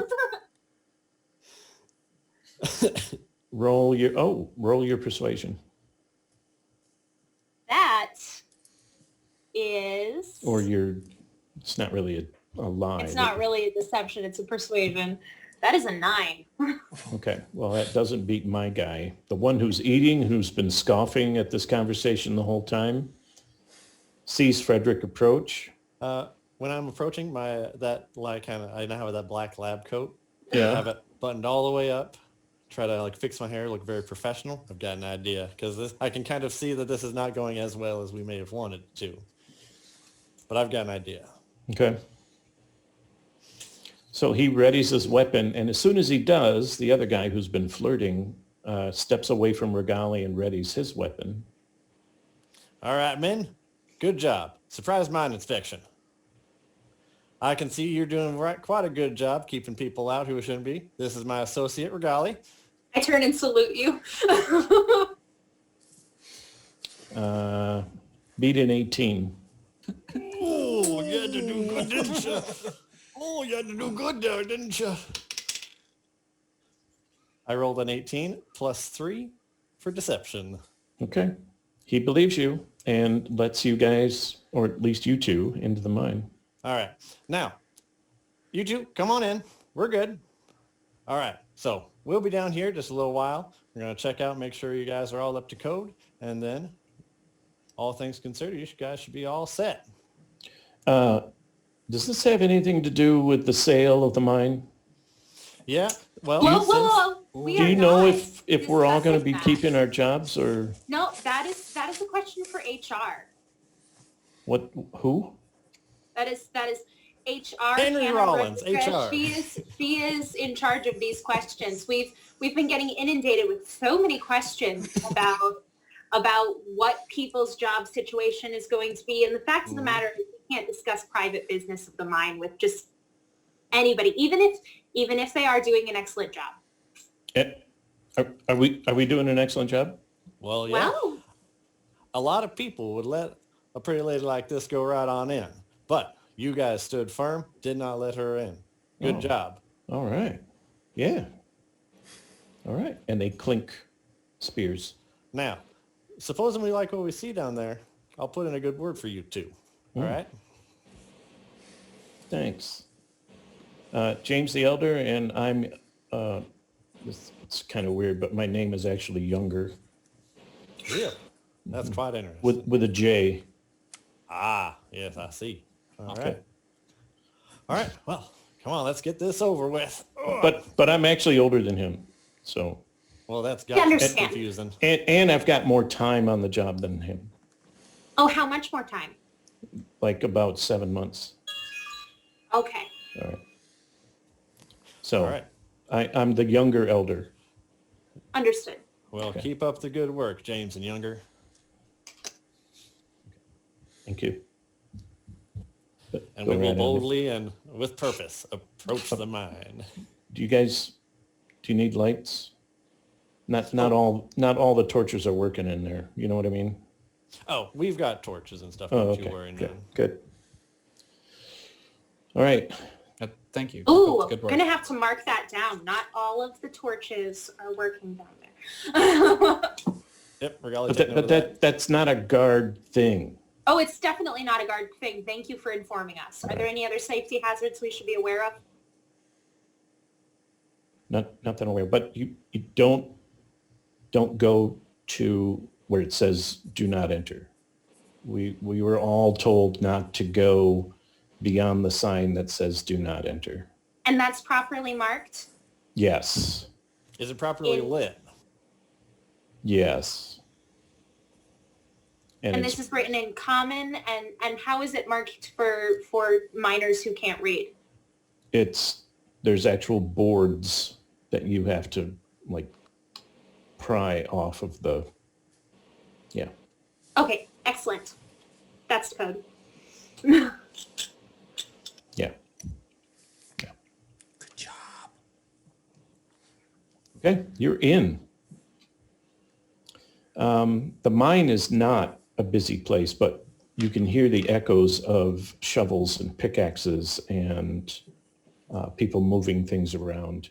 Speaker 5: Roll your persuasion.
Speaker 2: That is...
Speaker 5: Or it's not really a lie.
Speaker 2: It's not really a deception, it's a persuasion. That is a 9.
Speaker 5: Okay, well, that doesn't beat my guy. The one who's eating, who's been scoffing at this conversation the whole time, sees Frederick approach.
Speaker 3: When I'm approaching I now have that black lab coat.
Speaker 5: Yeah.
Speaker 3: I have it buttoned all the way up. Try to fix my hair, look very professional. I've got an idea because I can kind of see that this is not going as well as we may have wanted it to. But I've got an idea.
Speaker 5: Okay. So he readies his weapon, and as soon as he does, the other guy who's been flirting steps away from Regali and readies his weapon.
Speaker 3: All right, men. Good job. Surprise mine inspection. I can see you're doing quite a good job keeping people out who shouldn't be. This is my associate, Regali.
Speaker 2: I turn and salute you.
Speaker 5: Beat an 18.
Speaker 3: Oh, you had to do good, didn't you? Oh, you had to do good there, didn't you? I rolled an 18 plus 3 for deception.
Speaker 5: Okay. He believes you and lets you guys, or at least you two, into the mine.
Speaker 3: All right. Now, you two, come on in. We're good. All right. So we'll be down here just a little while. We're going to check out, make sure you guys are all up to code. And then, all things considered, you guys should be all set.
Speaker 5: Does this have anything to do with the sale of the mine?
Speaker 3: Yeah. Well,
Speaker 2: Whoa. We
Speaker 5: Do
Speaker 2: are
Speaker 5: you know
Speaker 2: not.
Speaker 5: if if we're all going to be
Speaker 2: discussing that.
Speaker 5: keeping our jobs, or
Speaker 2: No, that is a question for HR.
Speaker 5: what? Who?
Speaker 2: That is HR.
Speaker 3: Henry
Speaker 2: Hannah
Speaker 3: Rollins,
Speaker 2: Rodriguez.
Speaker 3: HR.
Speaker 2: She is in charge of these questions. We've been getting inundated with so many questions about what people's job situation is going to be, and the fact of the matter is we can't discuss private business of the mine with just anybody, even if they are doing an excellent job.
Speaker 5: Are we doing an excellent job?
Speaker 3: Well, yeah.
Speaker 2: Well,
Speaker 3: A lot of people would let a pretty lady like this go right on in, but you guys stood firm, did not let her in. Good
Speaker 5: Oh.
Speaker 3: job.
Speaker 5: All right. Yeah. All right. And they clink spears.
Speaker 3: Now, supposing we like what we see down there, I'll put in a good word for you two. All right?
Speaker 5: Thanks. James the Elder, and I'm, it's kind of weird, but my name is actually Younger
Speaker 3: Really? That's quite interesting.
Speaker 5: with a J.
Speaker 3: Ah, yes, I see. All
Speaker 5: Okay.
Speaker 3: right. All right. Well, come on, let's get this over with.
Speaker 5: But I'm actually older than him. So,
Speaker 3: Well, that's
Speaker 2: I
Speaker 3: got
Speaker 2: understand.
Speaker 3: confusing.
Speaker 5: and I've got more time on the job than him,
Speaker 2: oh, how much more time?
Speaker 5: like about 7 months.
Speaker 2: Okay.
Speaker 5: All right. So
Speaker 3: All right.
Speaker 5: I'm the younger elder.
Speaker 2: Understood.
Speaker 3: Well,
Speaker 5: Okay.
Speaker 3: keep up the good work, James and Younger.
Speaker 5: Thank you.
Speaker 3: And
Speaker 5: Go
Speaker 3: we will
Speaker 5: right ahead.
Speaker 3: boldly and with purpose approach the mine.
Speaker 5: Do you need lights? Not all the torches are working in there. You know what I mean?
Speaker 3: Oh, we've got torches and stuff.
Speaker 5: Oh,
Speaker 3: Don't
Speaker 5: okay.
Speaker 3: you worry,
Speaker 5: Good.
Speaker 3: man.
Speaker 5: Good. All right.
Speaker 4: Thank you.
Speaker 2: Ooh,
Speaker 4: Good work.
Speaker 2: gonna have to mark that down. Not all of the torches are working down there.
Speaker 3: Yep, we're gonna
Speaker 5: But,
Speaker 3: take
Speaker 5: that,
Speaker 3: note
Speaker 5: but
Speaker 3: of that.
Speaker 5: that's not a guard thing.
Speaker 2: Oh, it's definitely not a guard thing. Thank you for informing us. Are there any other safety hazards we should be aware of?
Speaker 5: Not that I'm aware. But you don't go to where it says do not enter. We were all told not to go beyond the sign that says do not enter.
Speaker 2: And that's properly marked?
Speaker 5: Yes.
Speaker 3: Is it properly
Speaker 2: in-
Speaker 3: lit?
Speaker 5: Yes.
Speaker 2: And
Speaker 5: it's,
Speaker 2: this is written in common, and how is it marked for minors who can't read?
Speaker 5: there's actual boards that you have to like pry off of the, yeah.
Speaker 2: Okay, excellent. That's code.
Speaker 5: Yeah. Yeah.
Speaker 1: Good job.
Speaker 5: Okay, you're in. The mine is not a busy place, but you can hear the echoes of shovels and pickaxes and people moving things around.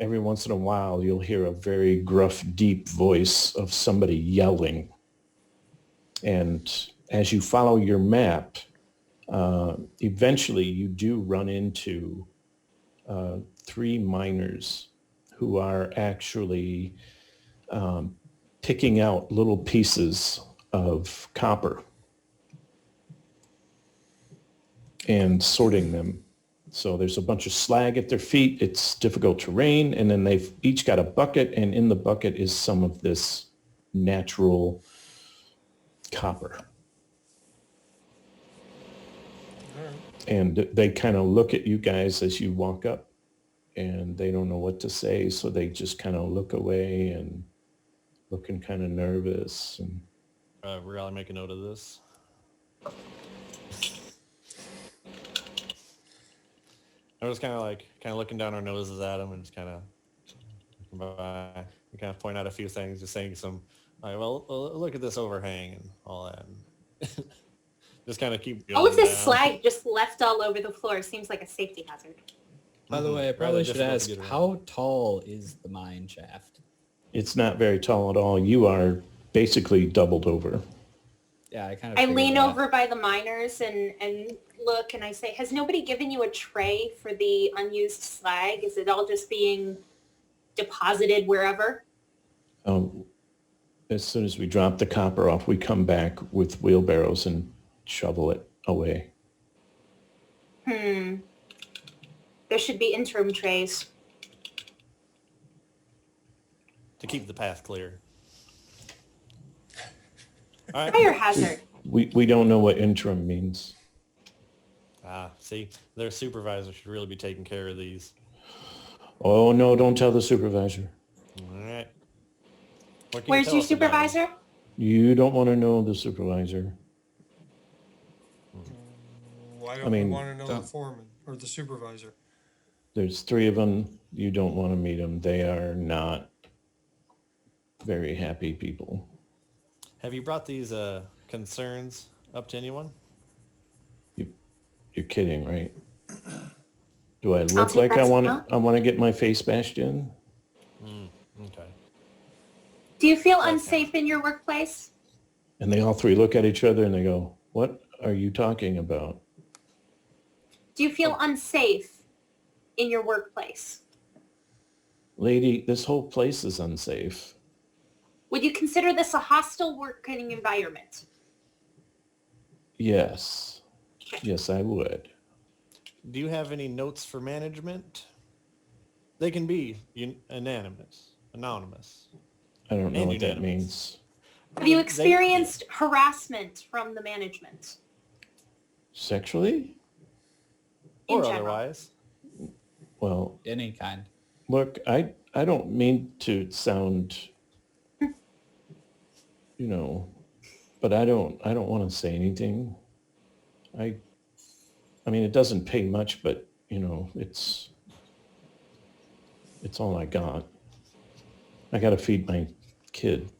Speaker 5: Every once in a while, you'll hear a very gruff, deep voice of somebody yelling. And as you follow your map, eventually you do run into 3 miners who are actually picking out little pieces of copper and sorting them. So there's a bunch of slag at their feet. It's difficult terrain. And then they've each got a bucket, and in the bucket is some of this natural copper. And they kind of look at you guys as you walk up, and they don't know what to say. So they just kind of look away and looking kind of nervous. And
Speaker 3: We're gonna make a note of this. I was kind of looking down our noses at him and just kind of looking by. We kind of point out a few things, just saying some, all right, well, look at this overhang and all that. And just kind of keep going
Speaker 2: All of this
Speaker 3: down.
Speaker 2: slag just left all over the floor seems like a safety hazard.
Speaker 4: By the way, I
Speaker 3: Rather
Speaker 4: probably should
Speaker 3: difficult to
Speaker 4: ask,
Speaker 3: get around.
Speaker 4: how tall is the mine shaft?
Speaker 5: it's not very tall at all. You are basically doubled over.
Speaker 4: Yeah, I kind of
Speaker 2: I
Speaker 4: figured
Speaker 2: lean
Speaker 4: that.
Speaker 2: over by the miners and look and I say, has nobody given you a tray for the unused slag? Is it all just being deposited wherever?
Speaker 5: As soon as we drop the copper off, we come back with wheelbarrows and shovel it away.
Speaker 2: There should be interim trays.
Speaker 3: to keep the path clear. All right.
Speaker 2: Fire hazard.
Speaker 5: We don't know what interim means.
Speaker 3: See, their supervisor should really be taking care of these.
Speaker 5: Oh, no, don't tell the supervisor.
Speaker 3: All right. What can you
Speaker 2: Where's
Speaker 3: tell
Speaker 2: your
Speaker 3: us about 'em?
Speaker 2: supervisor?
Speaker 5: You don't want to know the supervisor.
Speaker 1: Why don't
Speaker 5: I mean,
Speaker 1: we want to know the
Speaker 4: don't-
Speaker 1: foreman or the supervisor?
Speaker 5: There's 3 of them. You don't want to meet them. They are not very happy people.
Speaker 3: Have you brought these concerns up to anyone?
Speaker 5: You're kidding, right? Do I
Speaker 2: I'll
Speaker 5: look
Speaker 2: take
Speaker 5: like
Speaker 2: that
Speaker 5: I
Speaker 2: as
Speaker 5: want
Speaker 2: well.
Speaker 5: to? I want to get my face bashed in.
Speaker 3: Okay.
Speaker 2: Do you feel
Speaker 3: Okay.
Speaker 2: unsafe in your workplace?
Speaker 5: And they all 3 look at each other and they go, "What are you talking about?"
Speaker 2: Do you feel unsafe in your workplace?
Speaker 5: Lady, this whole place is unsafe.
Speaker 2: Would you consider this a hostile working environment?
Speaker 5: Yes. Yes, I would.
Speaker 3: Do you have any notes for management? They can be anonymous.
Speaker 5: I don't know
Speaker 3: And
Speaker 5: what that
Speaker 3: unanimous.
Speaker 5: means.
Speaker 2: Have you
Speaker 3: They-
Speaker 2: experienced harassment from the management?
Speaker 5: Sexually?
Speaker 2: In
Speaker 3: or
Speaker 2: general?
Speaker 3: otherwise.
Speaker 5: Well,
Speaker 4: Any kind.
Speaker 5: look, I don't mean to sound, but I don't want to say anything. I mean, it doesn't pay much, but it's all I got. I got to feed my kid.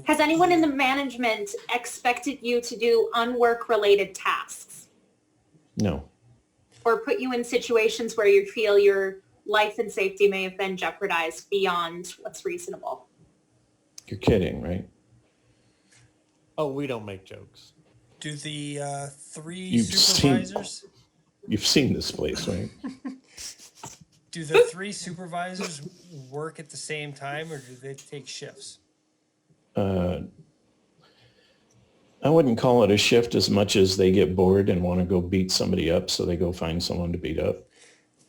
Speaker 2: Has anyone in the management expected you to do unwork related tasks
Speaker 5: No,
Speaker 2: or put you in situations where you feel your life and safety may have been jeopardized beyond what's reasonable?
Speaker 5: you're kidding, right?
Speaker 3: Oh, we don't make jokes.
Speaker 1: Do the 3
Speaker 5: You've seen-
Speaker 1: supervisors?
Speaker 5: You've seen this place, right?
Speaker 1: Do the 3 supervisors work at the same time, or do they take shifts?
Speaker 5: I wouldn't call it a shift as much as they get bored and want to go beat somebody up, so they go find someone to beat up.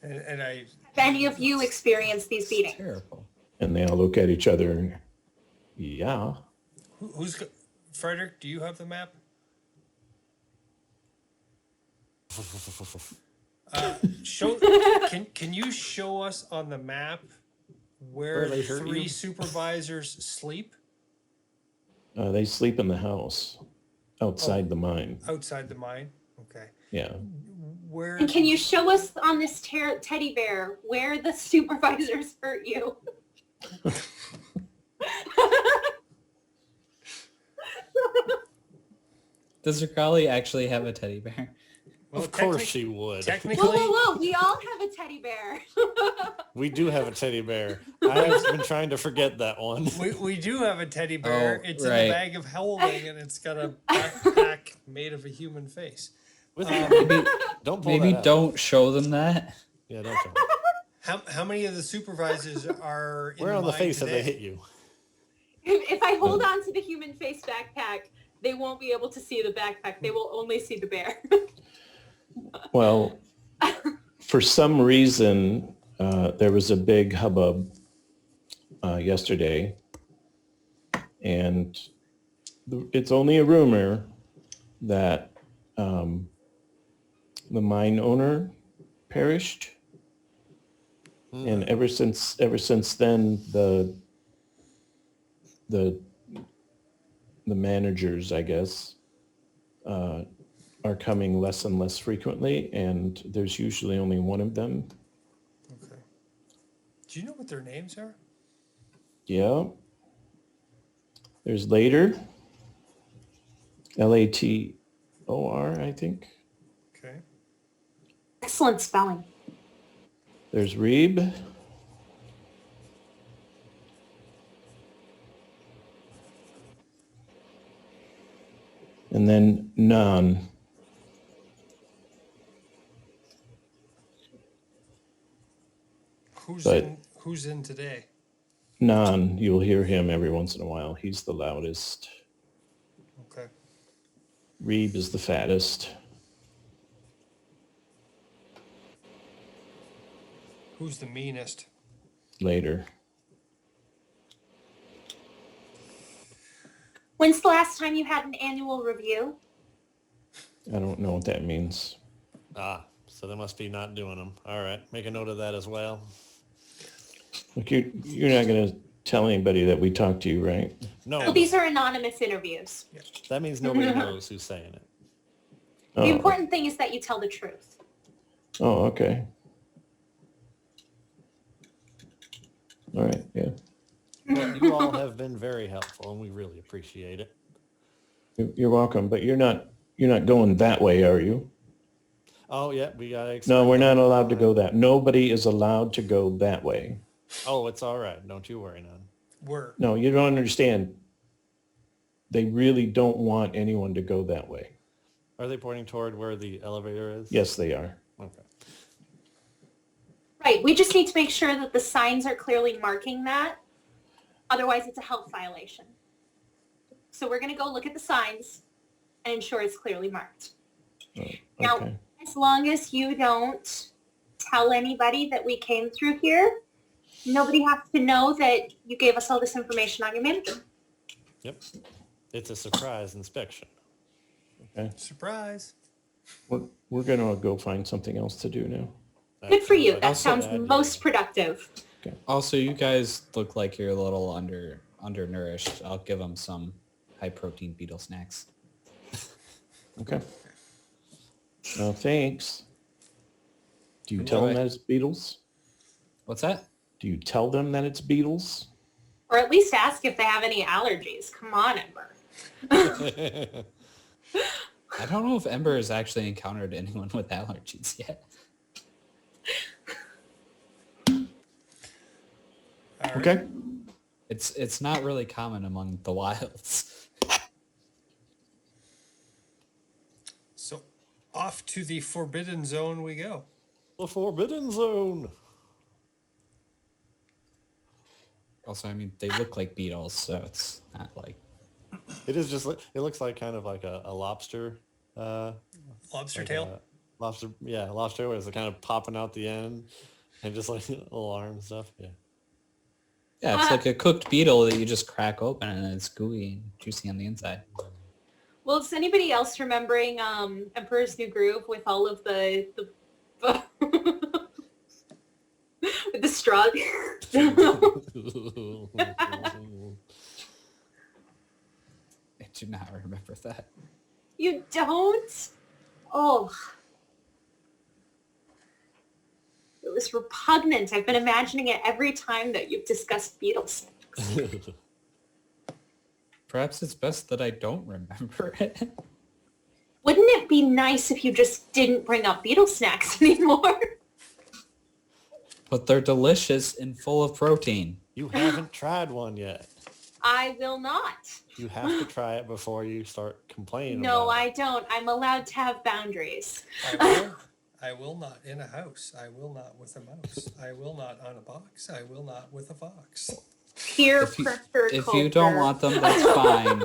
Speaker 1: And I,
Speaker 2: Have any of you experienced these beatings?
Speaker 4: Terrible.
Speaker 5: And they all look at each other and, yeah.
Speaker 1: Frederick? Do you have the map? Show. Can you show us on the map where
Speaker 3: Where they
Speaker 1: the
Speaker 3: hurt
Speaker 1: 3
Speaker 3: you?
Speaker 1: supervisors sleep
Speaker 5: They sleep in the house outside the mine.
Speaker 1: outside the mine? Okay.
Speaker 5: Yeah.
Speaker 1: Where?
Speaker 2: And can you show us on this teddy bear where the supervisors hurt you?
Speaker 4: Does Ricali actually have a teddy bear?
Speaker 1: Well,
Speaker 3: Of course
Speaker 1: technic-
Speaker 3: she would.
Speaker 1: Technically,
Speaker 2: Whoa, we all have a teddy bear.
Speaker 3: We do have a teddy bear. I've been trying to forget that one.
Speaker 1: we do have a teddy bear.
Speaker 4: Oh,
Speaker 1: It's in
Speaker 4: right.
Speaker 1: a bag of holding, and it's got a backpack made of a human face.
Speaker 3: With
Speaker 4: Maybe,
Speaker 3: don't pull
Speaker 4: maybe
Speaker 3: that out.
Speaker 4: don't show them that.
Speaker 3: Yeah, don't show.
Speaker 1: How many of the supervisors are in
Speaker 3: Where on the
Speaker 1: mine
Speaker 3: face have they
Speaker 1: today?
Speaker 3: hit you?
Speaker 2: If I hold on to the human face backpack, they won't be able to see the backpack. They will only see the bear.
Speaker 5: Well, for some reason, there was a big hubbub yesterday, and it's only a rumor that the mine owner perished, and ever since then, the managers, I guess, are coming less and less frequently, and there's usually only one of them.
Speaker 1: Okay. Do you know what their names are?
Speaker 5: Yeah. There's Later. Lator, I think.
Speaker 1: Okay.
Speaker 2: Excellent spelling.
Speaker 5: There's Reeb. And then Nan. But-
Speaker 1: Who's in today?
Speaker 5: Nan, you'll hear him every once in a while. He's the loudest.
Speaker 1: Okay.
Speaker 5: Reeb is the fattest.
Speaker 1: Who's the meanest?
Speaker 5: Later.
Speaker 2: When's the last time you had an annual review?
Speaker 5: I don't know what that means.
Speaker 3: Ah, so they must be not doing them. All right, make a note of that as well.
Speaker 5: Look, you're not going to tell anybody that we talked to you, right?
Speaker 3: No,
Speaker 2: Well, these are anonymous interviews.
Speaker 3: that means nobody knows who's saying it.
Speaker 2: The
Speaker 5: Oh,
Speaker 2: important thing is that you tell the truth.
Speaker 5: oh, okay. All right, yeah.
Speaker 3: Well, you all have been very helpful, and we really appreciate it.
Speaker 5: You're welcome, but you're not going that way, are you?
Speaker 3: Oh, yeah, we got to...
Speaker 5: No, we're not allowed to go that. Nobody is allowed to go that way.
Speaker 3: Oh, it's all right. Don't you worry, none.
Speaker 1: We're
Speaker 5: No, you don't understand. They really don't want anyone to go that way.
Speaker 3: Are they pointing toward where the elevator is?
Speaker 5: Yes, they are.
Speaker 3: Okay.
Speaker 2: Right. We just need to make sure that the signs are clearly marking that. Otherwise, it's a health violation. So we're going to go look at the signs and ensure it's clearly marked.
Speaker 5: Oh,
Speaker 2: Now,
Speaker 5: okay.
Speaker 2: as long as you don't tell anybody that we came through here, nobody has to know that you gave us all this information on your manager.
Speaker 3: Yep. It's a surprise inspection.
Speaker 5: Okay.
Speaker 1: surprise.
Speaker 5: We're going to go find something else to do now.
Speaker 2: Good for you.
Speaker 3: Like
Speaker 2: That
Speaker 3: a
Speaker 2: sounds
Speaker 3: bad
Speaker 2: most productive.
Speaker 4: Also, you guys look like you're a little undernourished. I'll give them some high protein beetle snacks.
Speaker 5: Okay. Well, thanks. Do you tell them that it's beetles?
Speaker 4: What's that?
Speaker 5: Do you tell them that it's beetles?
Speaker 2: Or at least ask if they have any allergies. Come on, Ember.
Speaker 4: I don't know if Ember has actually encountered anyone with allergies yet.
Speaker 1: All right.
Speaker 5: Okay.
Speaker 4: It's not really common among the wilds.
Speaker 1: So off to the forbidden zone we go.
Speaker 3: The Forbidden Zone.
Speaker 4: Also, I mean, they look like beetles, so it's not like...
Speaker 3: It is just, it looks like kind of like a lobster.
Speaker 1: Lobster
Speaker 3: Like
Speaker 1: tail.
Speaker 3: lobster, yeah, lobster where it's kind of popping out the end and just like little arm and stuff. Yeah.
Speaker 4: Yeah, it's like a cooked beetle that you just crack open and it's gooey and juicy on the inside.
Speaker 2: Well, is anybody else remembering Emperor's New Groove with all of the with the straw?
Speaker 4: I do not remember that.
Speaker 2: You don't? Oh. It was repugnant. I've been imagining it every time that you've discussed Beatles.
Speaker 4: Perhaps it's best that I don't remember it.
Speaker 2: Wouldn't it be nice if you just didn't bring up Beetle snacks anymore?
Speaker 4: But they're delicious and full of protein.
Speaker 3: You haven't tried one yet.
Speaker 2: I will not.
Speaker 3: You have to try it before you start complaining
Speaker 2: No,
Speaker 3: about
Speaker 2: I don't. I'm allowed to have boundaries.
Speaker 1: I will not in a house. I will not with a mouse. I will not on a box. I will not with a fox.
Speaker 2: Peer
Speaker 4: If you-
Speaker 2: pressure
Speaker 4: If you don't
Speaker 2: culture.
Speaker 4: want them, that's fine.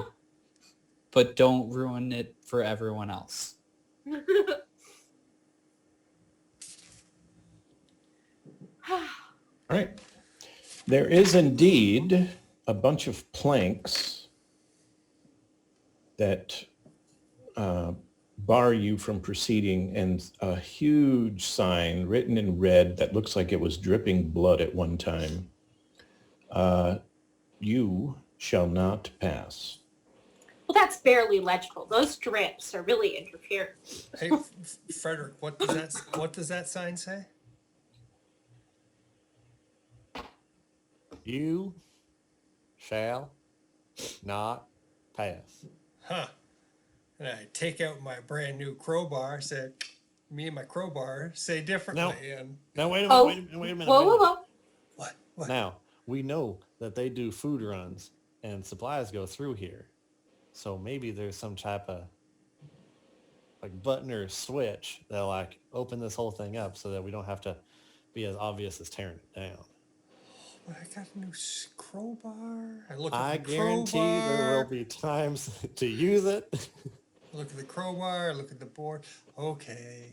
Speaker 4: But don't ruin it for everyone else.
Speaker 5: All right. There is indeed a bunch of planks that bar you from proceeding, and a huge sign written in red that looks like it was dripping blood at one time. You shall not pass.
Speaker 2: Well, that's barely legible. Those drips are really interfering.
Speaker 1: Hey, Frederick, what does that sign say?
Speaker 3: You shall not pass.
Speaker 1: Huh. And I take out my brand new crowbar, say, me and my crowbar say differently. And
Speaker 3: Now wait a minute,
Speaker 2: Oh,
Speaker 3: wait a minute, wait a minute.
Speaker 2: Whoa,
Speaker 3: wait a
Speaker 2: whoa,
Speaker 3: minute.
Speaker 2: whoa.
Speaker 1: what?
Speaker 3: Now, we know that they do food runs and supplies go through here. So maybe there's some type of like button or switch that'll like open this whole thing up so that we don't have to be as obvious as tearing it down.
Speaker 1: But I got a new crowbar. I look at
Speaker 3: I
Speaker 1: the
Speaker 3: guarantee
Speaker 1: crowbar.
Speaker 3: there will be times to use it.
Speaker 1: Look at the crowbar. Look at the board. Okay.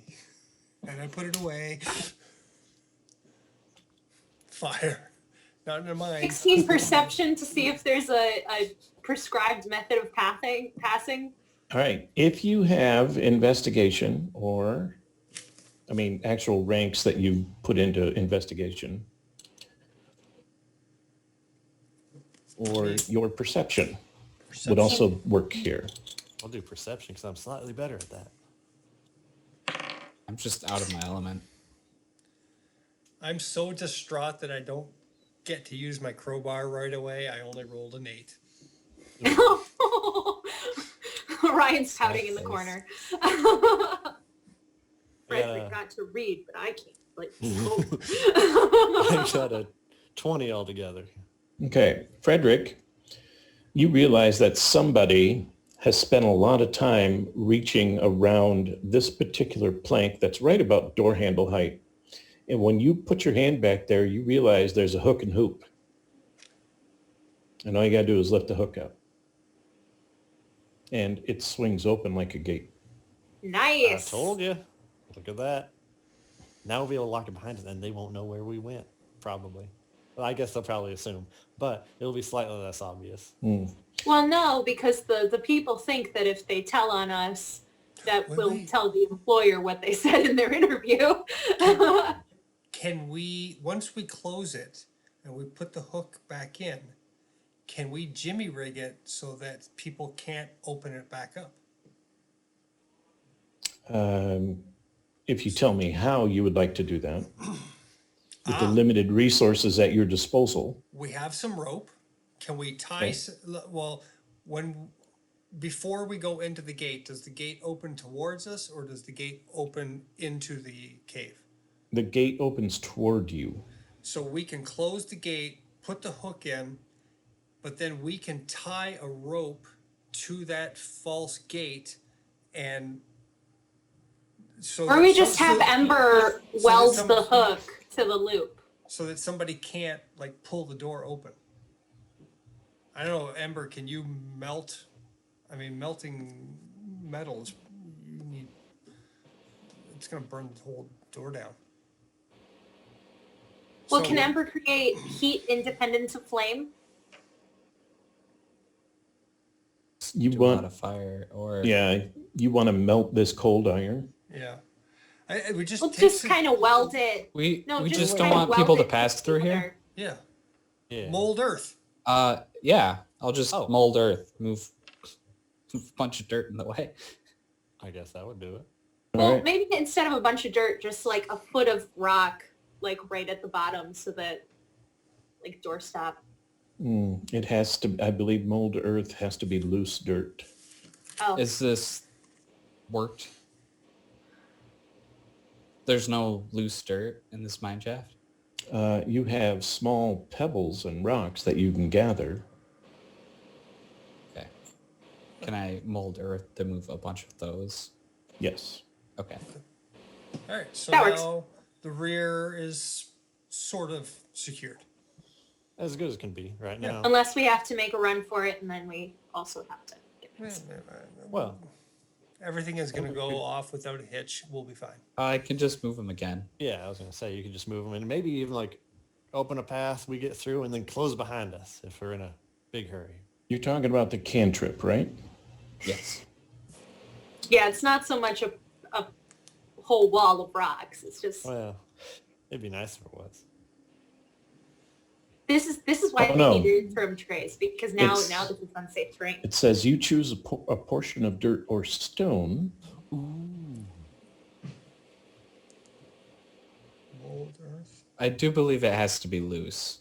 Speaker 1: And I put it away. Fire. Not in a mine.
Speaker 2: 16 perception to see if there's a prescribed method of passing.
Speaker 5: All right. If you have investigation actual ranks that you put into investigation or your perception would also work here.
Speaker 3: I'll do perception because I'm slightly better at that.
Speaker 4: I'm just out of my element.
Speaker 1: I'm so distraught that I don't get to use my crowbar right away. I only rolled an 8.
Speaker 2: Ryan's pouting in the
Speaker 3: Nice.
Speaker 2: corner.
Speaker 3: Yeah.
Speaker 2: Frederick got to read, but I can't. Like,
Speaker 3: I got a 20 altogether.
Speaker 5: Okay. Frederick, you realize that somebody has spent a lot of time reaching around this particular plank that's right about door handle height. And when you put your hand back there, you realize there's a hook and hoop. And all you got to do is lift the hook up. And it swings open like a gate.
Speaker 2: Nice.
Speaker 3: I told you. Look at that. Now we'll be able to lock it behind us and they won't know where we went, probably. Well, I guess they'll probably assume, but it'll be slightly less obvious.
Speaker 2: Well, no, because the people think that if they tell on us, that
Speaker 1: Wait,
Speaker 2: we'll
Speaker 1: wait.
Speaker 2: tell the employer what they said in their interview.
Speaker 1: Can we, once we close it and we put the hook back in, can we jimmy rig it so that people can't open it back up?
Speaker 5: If you tell me how you would like to do that, with the limited resources at your disposal.
Speaker 1: We have some rope. Can we tie, before we go into the gate, does the gate open towards us or does the gate open into the cave?
Speaker 5: The gate opens toward you.
Speaker 1: So we can close the gate, put the hook in, but then we can tie a rope to that false gate and so
Speaker 2: Or we just have Ember
Speaker 1: so that
Speaker 2: weld
Speaker 1: some-
Speaker 2: the hook to the loop.
Speaker 1: so that somebody can't like pull the door open. I don't know, Ember, can you melt? I mean, melting metals, you need, it's gonna burn the whole door down.
Speaker 2: Well,
Speaker 1: So
Speaker 2: can
Speaker 1: we-
Speaker 2: Ember create heat independent of flame?
Speaker 5: You
Speaker 4: Do a lot
Speaker 5: want,
Speaker 4: of fire or
Speaker 5: you want to melt this cold iron.
Speaker 1: Yeah. We just
Speaker 2: We'll
Speaker 1: take
Speaker 2: just
Speaker 1: some-
Speaker 2: kind of weld it.
Speaker 4: we
Speaker 2: No,
Speaker 4: just don't
Speaker 2: kind of
Speaker 4: want
Speaker 2: weld
Speaker 4: people to
Speaker 2: it
Speaker 4: pass through here.
Speaker 1: Yeah.
Speaker 3: Yeah.
Speaker 1: Mold earth.
Speaker 4: Yeah, I'll just
Speaker 3: Oh.
Speaker 4: mold earth, move a bunch of dirt in the way.
Speaker 3: I guess that would do it.
Speaker 2: Well,
Speaker 5: All right.
Speaker 2: maybe instead of a bunch of dirt, just like a foot of rock, like right at the bottom, so that like doorstop.
Speaker 5: It has to, I believe mold earth has to be loose dirt.
Speaker 2: Oh,
Speaker 4: Is this worked? There's no loose dirt in this mine shaft?
Speaker 5: You have small pebbles and rocks that you can gather.
Speaker 4: Okay. Can I mold earth to move a bunch of those?
Speaker 5: Yes.
Speaker 4: Okay.
Speaker 1: All right. So
Speaker 2: That works.
Speaker 1: now the rear is sort of secured.
Speaker 3: As good as can be right
Speaker 1: Yeah.
Speaker 3: now.
Speaker 2: unless we have to make a run for it, and then we also have to. Get this.
Speaker 3: Well,
Speaker 1: Everything is going to go off without a hitch. We'll be fine.
Speaker 4: I can just move them again.
Speaker 3: yeah, I was going to say you could just move them and maybe even like open a path, we get through and then close behind us if we're in a big hurry.
Speaker 5: You're talking about the cantrip, right?
Speaker 4: Yes.
Speaker 2: Yeah, it's not so much a whole wall of rocks. It's just
Speaker 3: Well, it'd be nice if it was.
Speaker 2: this is why
Speaker 5: Oh,
Speaker 2: we
Speaker 5: no.
Speaker 2: need interim trays, because now
Speaker 5: It's-
Speaker 2: this is unsafe terrain.
Speaker 5: It says you choose a portion of dirt or stone.
Speaker 1: Mold earth.
Speaker 4: I do believe it has to be loose.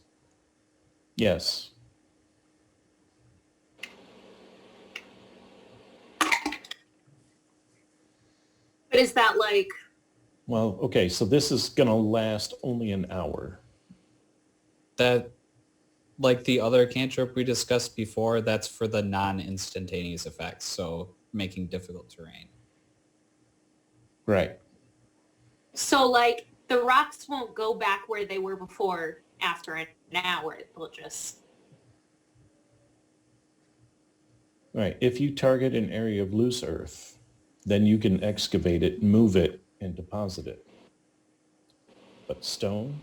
Speaker 5: Yes.
Speaker 2: But is that like
Speaker 5: Well, okay, so this is going to last only an hour.
Speaker 4: That, like the other cantrip we discussed before, that's for the non-instantaneous effects, so making difficult terrain.
Speaker 5: Right.
Speaker 2: so like the rocks won't go back where they were before after an hour? They'll just
Speaker 5: Right. If you target an area of loose earth, then you can excavate it, move it, and deposit it. But stone?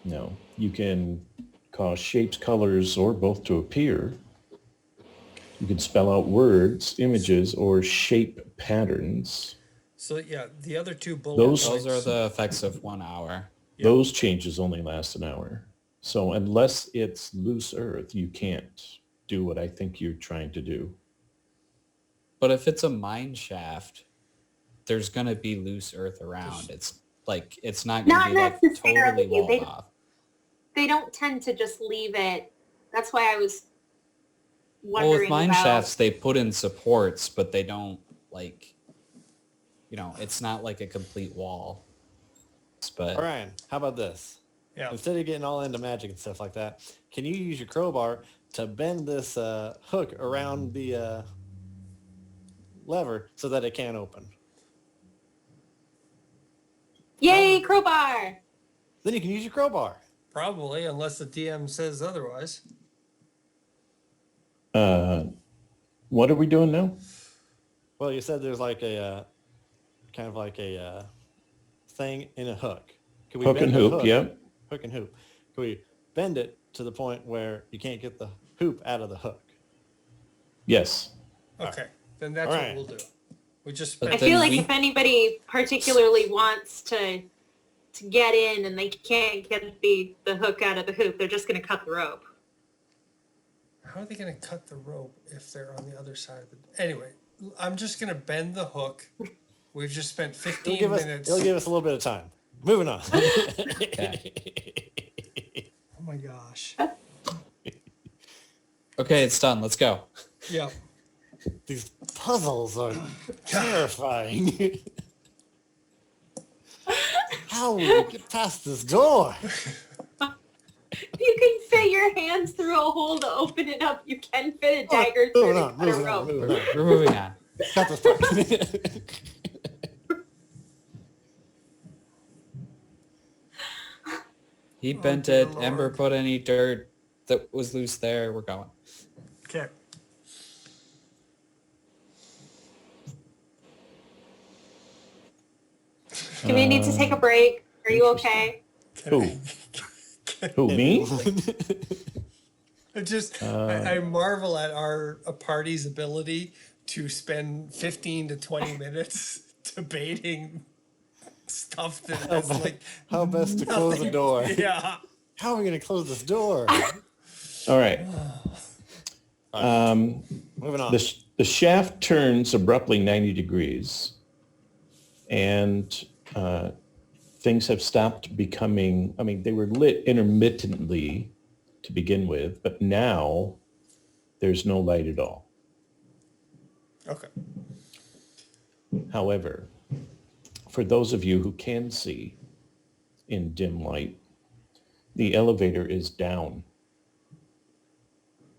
Speaker 5: No. You can cause shapes, colors, or both to appear. You can spell out words, images, or shape patterns.
Speaker 1: So yeah, the other two bullet
Speaker 5: Those-
Speaker 1: points.
Speaker 4: Those are the effects of 1 hour.
Speaker 1: Yep.
Speaker 5: Those changes only last an hour. So unless it's loose earth, you can't do what I think you're trying to do.
Speaker 4: But if it's a mine shaft, there's going to be loose earth around. It's like, it's not going to
Speaker 2: Not
Speaker 4: be like
Speaker 2: necessarily.
Speaker 4: totally walled
Speaker 2: They-
Speaker 4: off.
Speaker 2: They don't tend to just leave it. That's why I was
Speaker 4: Well,
Speaker 2: wondering
Speaker 4: with mine
Speaker 2: about.
Speaker 4: shafts, they put in supports, but they don't like, it's not like a complete wall. But
Speaker 3: Orion, how about this?
Speaker 1: Yeah.
Speaker 3: Instead of getting all into magic and stuff like that, can you use your crowbar to bend this hook around the lever so that it can't open?
Speaker 2: Yay, crowbar!
Speaker 3: Then you can use your crowbar.
Speaker 1: Probably, unless the DM says otherwise.
Speaker 5: What are we doing now?
Speaker 3: Well, you said there's like a kind of like a thing in a hook. Can we
Speaker 5: Hook and
Speaker 3: bend the
Speaker 5: hoop,
Speaker 3: hook?
Speaker 5: yep.
Speaker 3: Hook and hoop. Can we bend it to the point where you can't get the hoop out of the hook?
Speaker 5: Yes.
Speaker 1: Okay, then that's
Speaker 3: Alright.
Speaker 1: what we'll do. We just
Speaker 4: But
Speaker 2: I
Speaker 1: spent
Speaker 4: then
Speaker 2: feel like
Speaker 4: we-
Speaker 2: if anybody particularly wants to get in and they can't get the hook out of the hoop, they're just going to cut the rope.
Speaker 1: How are they going to cut the rope if they're on the other side of the... Anyway, I'm just going to bend the hook. We've just spent 15 minutes.
Speaker 3: It'll give us a little bit of time. Moving on.
Speaker 1: Oh my gosh.
Speaker 4: okay, it's done. Let's go.
Speaker 1: Yeah.
Speaker 3: These puzzles are terrifying. How will we get past this door?
Speaker 2: You can fit your hands through a hole to open it up. You can fit a dagger through
Speaker 3: Moving
Speaker 2: to
Speaker 3: on,
Speaker 2: cut a
Speaker 3: moving on,
Speaker 2: rope.
Speaker 3: moving on.
Speaker 4: We're moving on.
Speaker 3: Cut this part.
Speaker 4: He
Speaker 1: Oh,
Speaker 4: bent
Speaker 1: dear
Speaker 4: it. Ember
Speaker 1: Lord.
Speaker 4: put any dirt that was loose there. We're going.
Speaker 1: Okay.
Speaker 2: Do we need to take a break? Are you okay?
Speaker 5: Who? Who, me?
Speaker 1: I just, I marvel at our party's ability to spend 15 to 20 minutes debating stuff that has like
Speaker 3: How best to close the door?
Speaker 1: yeah.
Speaker 3: How are we going to close this door?
Speaker 5: All right.
Speaker 3: Moving on.
Speaker 5: The shaft turns abruptly 90 degrees, and things have stopped becoming, I mean, they were lit intermittently to begin with, but now there's no light at all.
Speaker 1: Okay.
Speaker 5: However, for those of you who can see in dim light, the elevator is down.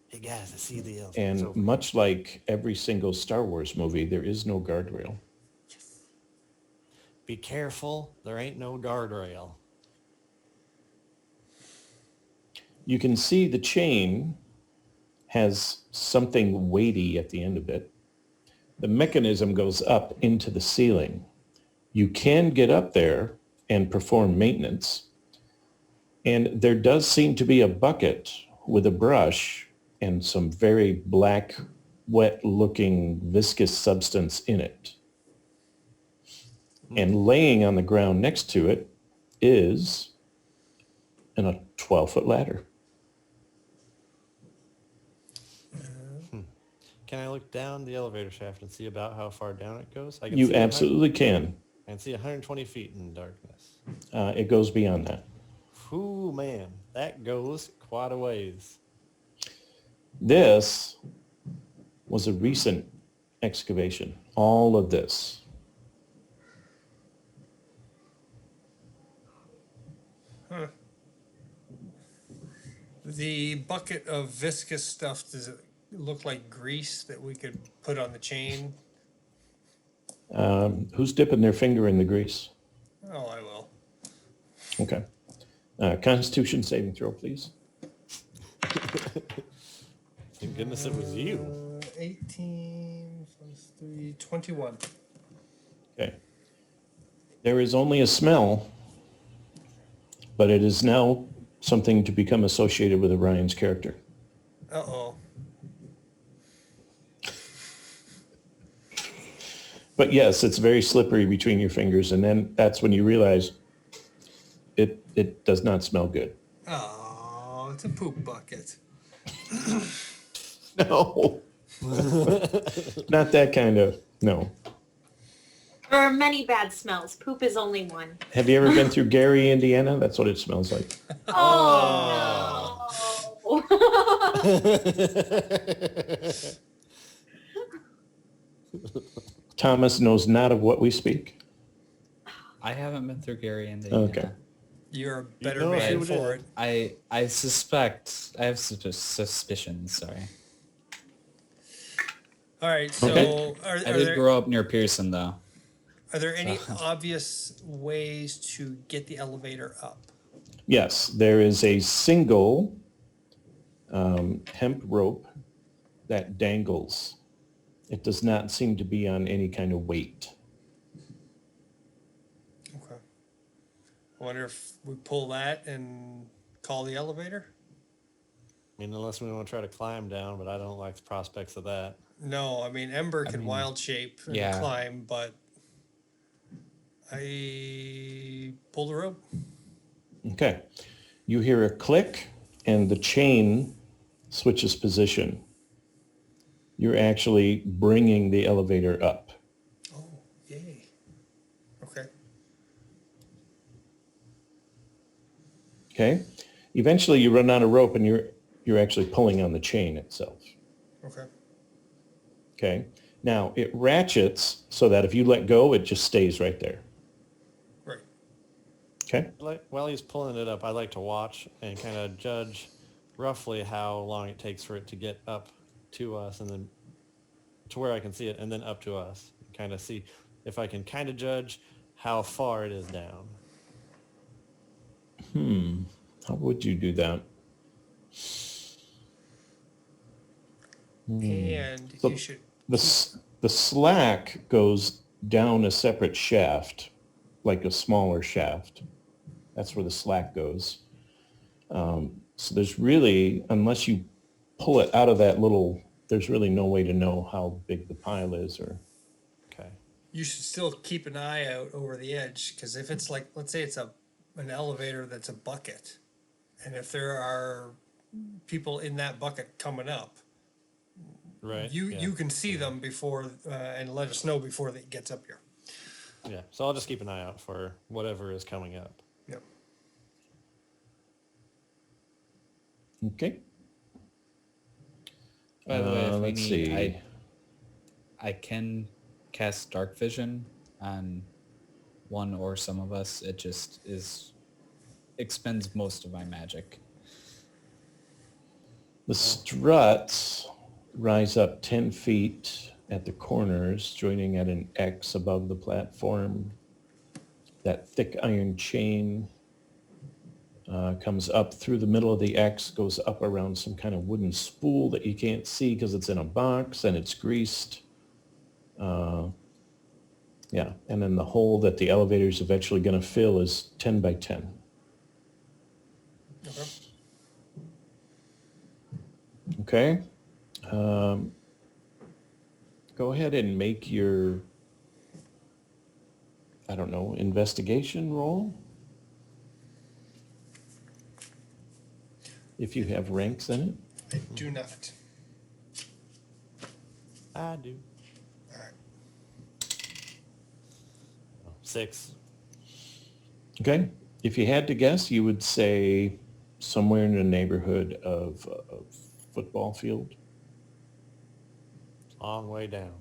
Speaker 3: Hey guys, I see the elevator.
Speaker 5: And much like every single Star Wars movie, there is no guardrail.
Speaker 3: Be careful. There ain't no guardrail.
Speaker 5: You can see the chain has something weighty at the end of it. The mechanism goes up into the ceiling. You can get up there and perform maintenance. And there does seem to be a bucket with a brush and some very black, wet-looking viscous substance in it. And laying on the ground next to it is a 12-foot ladder.
Speaker 3: Can I look down the elevator shaft and see about how far down it goes? I can
Speaker 5: You
Speaker 3: see
Speaker 5: absolutely can.
Speaker 3: I can see 120 feet in darkness.
Speaker 5: It goes beyond that.
Speaker 3: Ooh, man, that goes quite a ways.
Speaker 5: This was a recent excavation. All of this.
Speaker 1: The bucket of viscous stuff, does it look like grease that we could put on the chain?
Speaker 5: Who's dipping their finger in the grease?
Speaker 1: Oh, I will.
Speaker 5: Okay. Constitution saving throw, please.
Speaker 3: Thank goodness it was you.
Speaker 1: 18 plus 3, 21.
Speaker 5: Okay. There is only a smell, but it is now something to become associated with Orion's character.
Speaker 1: Uh-oh.
Speaker 5: But yes, it's very slippery between your fingers, and then that's when you realize it does not smell good.
Speaker 1: Oh, it's a poop bucket.
Speaker 5: No. Not that kind of, no.
Speaker 2: There are many bad smells. Poop is only one.
Speaker 5: Have you ever been through Gary, Indiana? That's what it smells like.
Speaker 2: Oh, no.
Speaker 5: Thomas knows not of what we speak.
Speaker 4: I haven't been through Gary and
Speaker 5: Okay.
Speaker 1: You're a better
Speaker 3: know if
Speaker 1: man
Speaker 3: you
Speaker 1: for
Speaker 3: did.
Speaker 1: it.
Speaker 4: I suspect, I have suspicions, sorry.
Speaker 1: All right, so
Speaker 5: Okay.
Speaker 4: I did grow up near Pearson, though.
Speaker 1: are there any obvious ways to get the elevator up?
Speaker 5: Yes, there is a single hemp rope that dangles. It does not seem to be on any kind of weight.
Speaker 1: Okay. I wonder if we pull that and call the elevator?
Speaker 3: I mean, unless we want to try to climb down, but I don't like the prospects of that.
Speaker 1: No, I mean, Ember can wild shape and
Speaker 4: yeah.
Speaker 1: climb, but I pull the rope.
Speaker 5: Okay. You hear a click and the chain switches position. You're actually bringing the elevator up.
Speaker 1: Oh, yay. Okay.
Speaker 5: Okay. Eventually you run out of rope and you're actually pulling on the chain itself.
Speaker 1: Okay.
Speaker 5: Okay. Now it ratchets so that if you let go, it just stays right there.
Speaker 1: Right.
Speaker 5: Okay.
Speaker 3: While he's pulling it up, I like to watch and kind of judge roughly how long it takes for it to get up to us and then to where I can see it and then up to us. Kind of see if I can kind of judge how far it is down.
Speaker 5: How would you do that?
Speaker 1: And
Speaker 5: So
Speaker 1: you should.
Speaker 5: the slack goes down a separate shaft, like a smaller shaft. That's where the slack goes. So there's really, unless you pull it out of that little, there's really no way to know how big the pile is or.
Speaker 3: Okay.
Speaker 1: You should still keep an eye out over the edge because if it's like, let's say it's an elevator that's a bucket, and if there are people in that bucket coming up,
Speaker 3: Right.
Speaker 1: you can see them before and let us know before it gets up here.
Speaker 3: Yeah. So I'll just keep an eye out for whatever is coming up.
Speaker 1: Yep.
Speaker 5: Okay.
Speaker 4: By the way, if we
Speaker 5: Let's
Speaker 4: need,
Speaker 5: see.
Speaker 4: I can cast Dark Vision on one or some of us. It just expends most of my magic.
Speaker 5: The struts rise up 10 feet at the corners, joining at an X above the platform. That thick iron chain comes up through the middle of the X, goes up around some kind of wooden spool that you can't see because it's in a box and it's greased. Yeah, and then the hole that the elevator is eventually going to fill is 10 by 10.
Speaker 1: Okay.
Speaker 5: Okay. Go ahead and make your, I don't know, investigation roll. If you have ranks in it.
Speaker 1: I do not.
Speaker 3: I do.
Speaker 1: All right.
Speaker 3: 6.
Speaker 5: Okay. If you had to guess, you would say somewhere in the neighborhood of a football field.
Speaker 3: Long way down.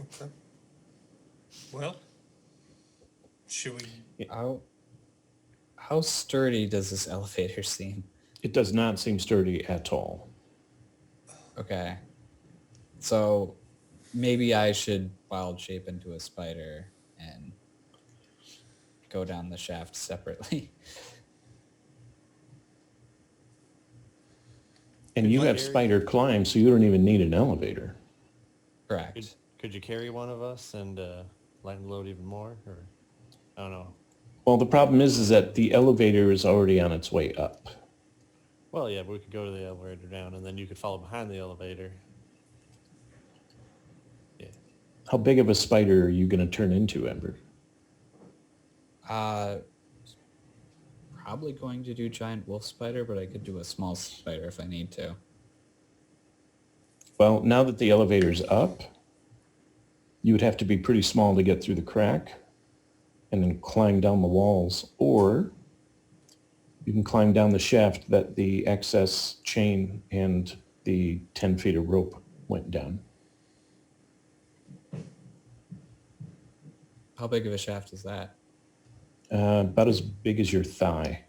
Speaker 1: Okay. Well, should we?
Speaker 4: How sturdy does this elevator seem?
Speaker 5: It does not seem sturdy at all.
Speaker 4: Okay. So maybe I should wild shape into a spider and go down the shaft separately.
Speaker 5: And you have spider climb, so you don't even need an elevator.
Speaker 4: Correct.
Speaker 3: Could you carry one of us and lighten the load even more? Or I don't know.
Speaker 5: Well, the problem is that the elevator is already on its way up.
Speaker 3: Well, yeah, but we could go to the elevator down, and then you could follow behind the elevator. Yeah.
Speaker 5: How big of a spider are you going to turn into, Ember?
Speaker 4: Probably going to do giant wolf spider, but I could do a small spider if I need to.
Speaker 5: Well, now that the elevator's up, you would have to be pretty small to get through the crack and then climb down the walls, or you can climb down the shaft that the excess chain and the 10 feet of rope went down.
Speaker 4: How big of a shaft is that?
Speaker 5: About as big as your thigh.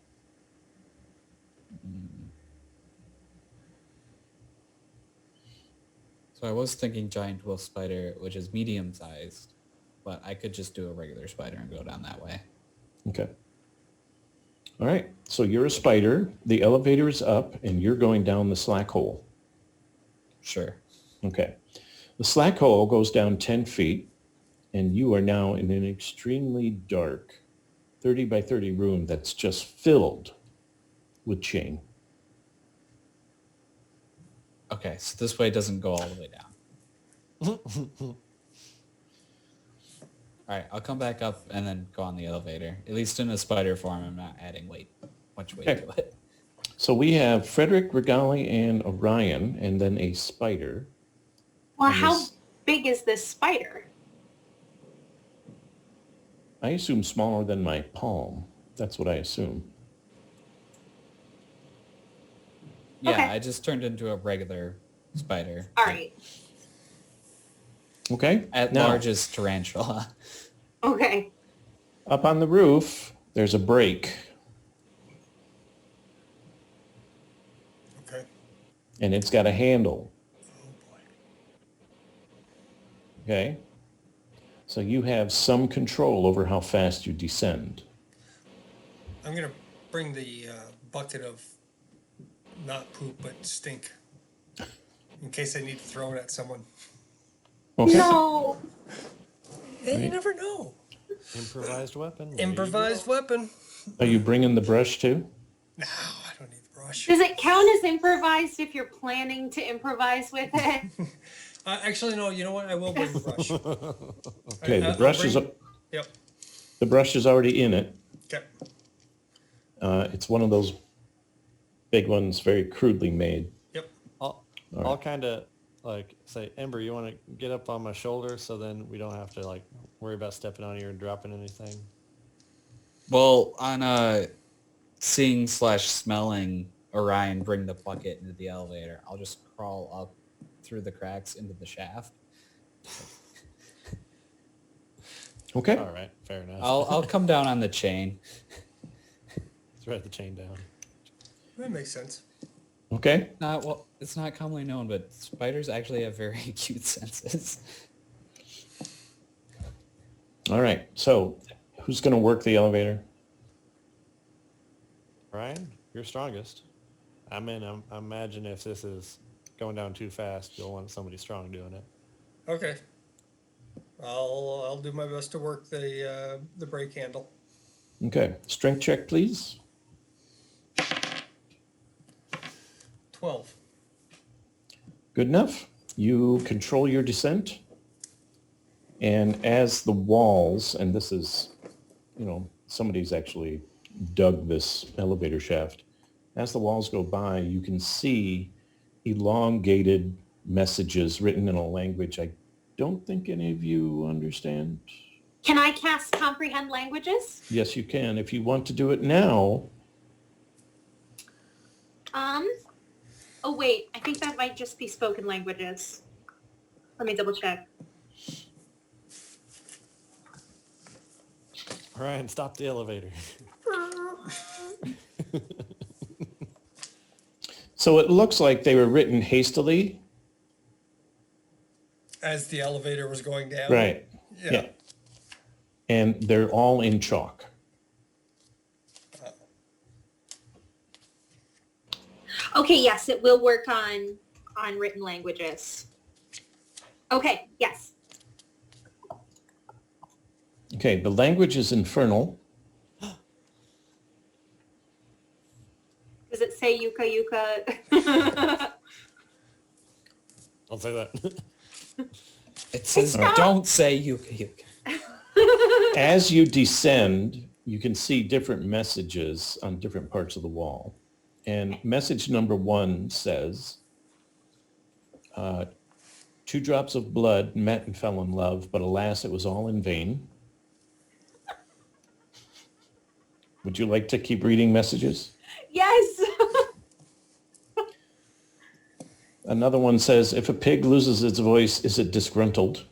Speaker 4: So I was thinking giant wolf spider, which is medium sized, but I could just do a regular spider and go down that way.
Speaker 5: Okay. All right. So you're a spider. The elevator is up, and you're going down the slack hole.
Speaker 4: Sure.
Speaker 5: Okay. The slack hole goes down 10 feet, and you are now in an extremely dark 30 by 30 room that's just filled with chain.
Speaker 4: Okay, so this way doesn't go all the way down. All right, I'll come back up and then go on the elevator. At least in a spider form, I'm not adding much weight
Speaker 5: Okay.
Speaker 4: to it.
Speaker 5: So we have Frederick, Regali, and Orion, and then a spider.
Speaker 2: Well,
Speaker 5: And
Speaker 2: how
Speaker 5: this-
Speaker 2: big is this spider?
Speaker 5: I assume smaller than my palm. That's what I assume.
Speaker 4: Yeah,
Speaker 2: Okay.
Speaker 4: I just turned into a regular spider.
Speaker 2: All right.
Speaker 5: Okay.
Speaker 4: At
Speaker 5: Now,
Speaker 4: largest tarantula.
Speaker 2: Okay.
Speaker 5: up on the roof, there's a break,
Speaker 1: Okay.
Speaker 5: and it's got a handle.
Speaker 1: Oh boy.
Speaker 5: Okay. So you have some control over how fast you descend.
Speaker 1: I'm gonna bring the bucket of not poop but stink, in case I need to throw it at someone.
Speaker 5: Okay.
Speaker 2: No.
Speaker 1: Hey, you
Speaker 5: Right.
Speaker 1: never know.
Speaker 3: Improvised weapon. There you
Speaker 1: Improvised
Speaker 3: go.
Speaker 1: weapon.
Speaker 5: Are you bringing the brush too?
Speaker 1: No, I don't need the brush.
Speaker 2: Does it count as improvised if you're planning to improvise with it?
Speaker 1: Actually, no. You know what? I will bring the brush.
Speaker 5: Okay,
Speaker 1: I'll
Speaker 5: the brush
Speaker 1: bring-
Speaker 5: is up.
Speaker 1: Yep.
Speaker 5: The brush is already in it.
Speaker 1: Okay.
Speaker 5: It's one of those big ones, very crudely made.
Speaker 1: Yep.
Speaker 3: I'll
Speaker 5: right.
Speaker 3: kind of like say, Ember, you want to get up on my shoulder so then we don't have to like worry about stepping on you or dropping anything.
Speaker 4: Well, on seeing/smelling Orion bring the bucket into the elevator, I'll just crawl up through the cracks into the shaft.
Speaker 5: Okay.
Speaker 3: All right, fair enough.
Speaker 4: I'll come down on the chain.
Speaker 3: thread the chain down.
Speaker 1: That makes sense.
Speaker 5: Okay.
Speaker 4: It's not commonly known, but spiders actually have very acute senses.
Speaker 5: All right. So who's going to work the elevator?
Speaker 3: Ryan, you're strongest. I mean, I imagine if this is going down too fast, you'll want somebody strong doing it.
Speaker 1: Okay. I'll do my best to work the brake handle.
Speaker 5: Okay. Strength check, please.
Speaker 1: 12.
Speaker 5: Good enough. You control your descent. And as the walls, and this is, somebody's actually dug this elevator shaft. As the walls go by, you can see elongated messages written in a language I don't think any of you understand.
Speaker 2: Can I cast comprehend languages?
Speaker 5: Yes, you can. If you want to do it now,
Speaker 2: Oh wait, I think that might just be spoken languages. Let me double check.
Speaker 3: Ryan, stop the elevator.
Speaker 5: so it looks like they were written hastily.
Speaker 1: As the elevator was going down.
Speaker 5: Right.
Speaker 1: Yeah.
Speaker 5: And they're all in chalk.
Speaker 2: Okay, yes, it will work on written languages. Okay, yes.
Speaker 5: Okay, the language is infernal.
Speaker 2: Does it say yuka yuka?
Speaker 3: I'll say that.
Speaker 4: It says,
Speaker 2: Stop.
Speaker 4: don't say yuka yuka.
Speaker 5: As you descend, you can see different messages on different parts of the wall. And message number 1 says, 2 drops of blood met and fell in love, but alas, it was all in vain. Would you like to keep reading messages?
Speaker 2: Yes.
Speaker 5: Another one says, if a pig loses its voice, is it disgruntled?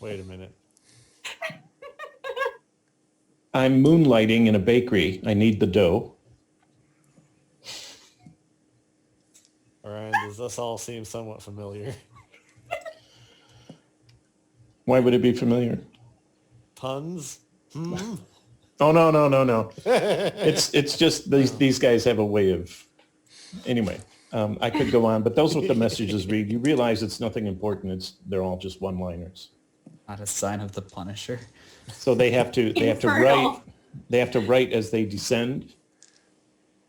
Speaker 3: Wait a minute.
Speaker 5: I'm moonlighting in a bakery. I need the dough.
Speaker 3: Orion, does this all seem somewhat familiar?
Speaker 5: Why would it be familiar?
Speaker 3: Puns?
Speaker 5: Oh, no. It's just these guys have a way of, anyway, I could go on, but those are what the messages read. You realize it's nothing important. They're all just one-liners.
Speaker 4: Not a sign of the Punisher.
Speaker 5: So they have to
Speaker 2: Infernal.
Speaker 5: write as they descend.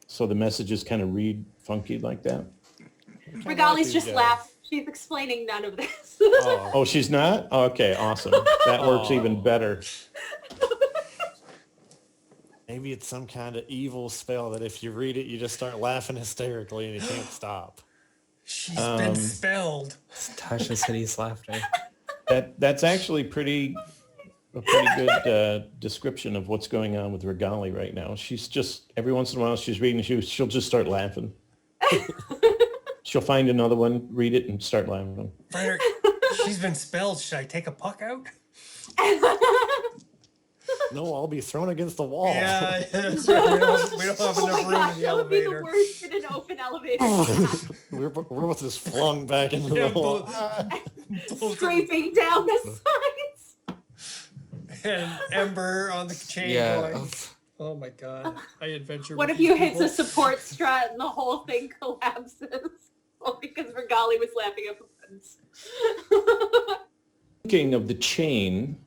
Speaker 5: So the messages kind of read funky like that.
Speaker 2: Regali's just
Speaker 3: Yeah.
Speaker 2: laughed. She's explaining none of this.
Speaker 3: Oh,
Speaker 5: Oh, she's not? Okay, awesome. That works even better.
Speaker 3: maybe it's some kind of evil spell that if you read it, you just start laughing hysterically and you can't stop.
Speaker 1: She's been spelled.
Speaker 4: It's Tasha's hideous laughter.
Speaker 5: That's actually a pretty good description of what's going on with Regali right now. She's just, every once in a while she's reading, she'll just start laughing. She'll find another one, read it, and start laughing.
Speaker 1: Frederick, she's been spelled. Should I take a puck out?
Speaker 3: No, I'll be thrown against the wall.
Speaker 1: Yeah, that's right. We don't have
Speaker 2: Oh my
Speaker 1: enough room
Speaker 2: gosh,
Speaker 1: in the
Speaker 2: that would be the
Speaker 1: elevator.
Speaker 2: worst in an open elevator.
Speaker 3: we're both just flung back into
Speaker 1: Yeah,
Speaker 3: the wall.
Speaker 2: Scraping down the sides.
Speaker 1: And Ember on the chain
Speaker 4: Yeah.
Speaker 1: going, oh my god, I adventure.
Speaker 2: What
Speaker 1: with
Speaker 2: if you
Speaker 1: these
Speaker 2: hit the
Speaker 1: people.
Speaker 2: support strat and the whole thing collapses? All because Regali was laughing at the puns.
Speaker 5: Speaking of the chain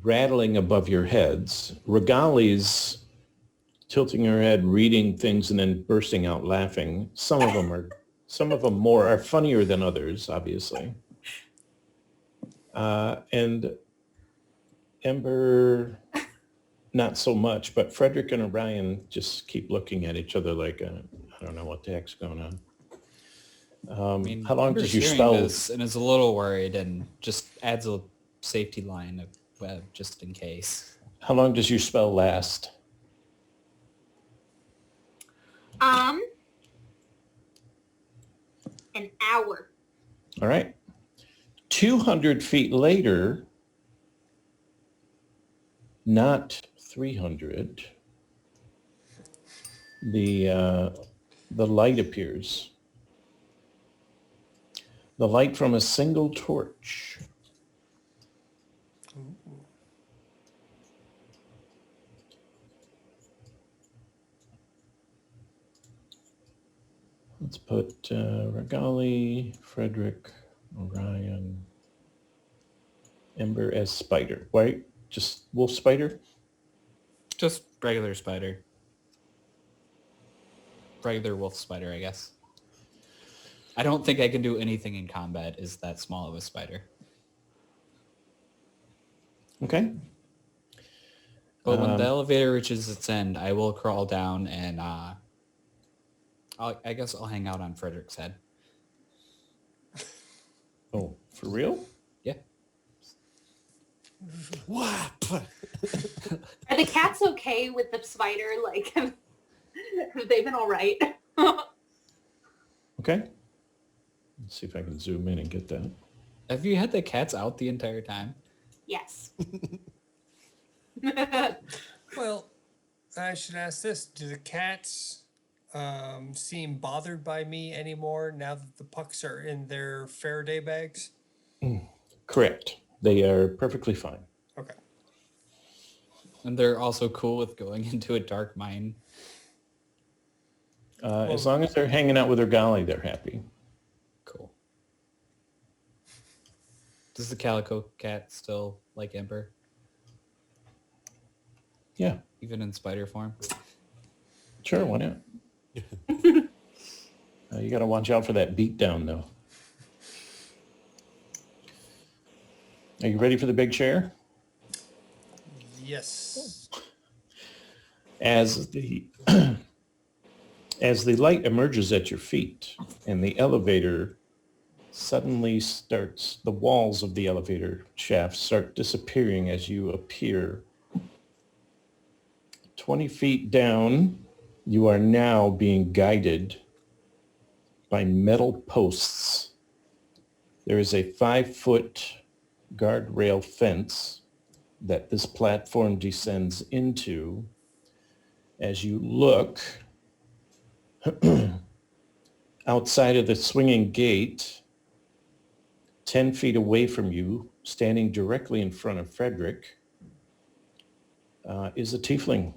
Speaker 5: rattling above your heads, Regali's tilting her head, reading things, and then bursting out laughing. Some of them are funnier than others, obviously. And Ember, not so much, but Frederick and Orion just keep looking at each other like, I don't know what the heck's going on.
Speaker 4: I mean,
Speaker 5: How long
Speaker 4: Ember's
Speaker 5: does your
Speaker 4: hearing
Speaker 5: spell?
Speaker 4: this and is a little worried and just adds a safety line of web just in case.
Speaker 5: How long does your spell last?
Speaker 2: An hour.
Speaker 5: All right. 200 feet later, not 300, the light appears. The light from a single torch. Let's put Regali, Frederick, Orion, Ember as spider. Why? Just wolf spider?
Speaker 4: Just regular spider. Regular wolf spider, I guess. I don't think I can do anything in combat is that small of a spider.
Speaker 5: Okay.
Speaker 4: But when the elevator reaches its end, I will crawl down and I guess I'll hang out on Frederick's head.
Speaker 5: Oh, for real?
Speaker 4: Yeah.
Speaker 3: Whap!
Speaker 2: Are the cats okay with the spider? Like, have they been all right?
Speaker 5: Okay. Let's see if I can zoom in and get that.
Speaker 4: Have you had the cats out the entire time?
Speaker 2: Yes.
Speaker 1: Well, I should ask this: do the cats seem bothered by me anymore now that the pucks are in their Faraday bags?
Speaker 5: Correct. They are perfectly fine.
Speaker 1: Okay.
Speaker 4: And they're also cool with going into a dark mine.
Speaker 5: As long as they're hanging out with their golly, they're happy.
Speaker 4: Cool. Does the calico cat still like Ember?
Speaker 5: Yeah,
Speaker 4: even in spider form?
Speaker 5: sure, why not? You got to watch out for that beat down, though. Are you ready for the big chair?
Speaker 1: Yes.
Speaker 5: As the as the light emerges at your feet and the elevator suddenly starts, the walls of the elevator shaft start disappearing as you appear 20 feet down. You are now being guided by metal posts. There is a 5-foot guardrail fence that this platform descends into. As you look outside of the swinging gate, 10 feet away from you, standing directly in front of Frederick, is a tiefling.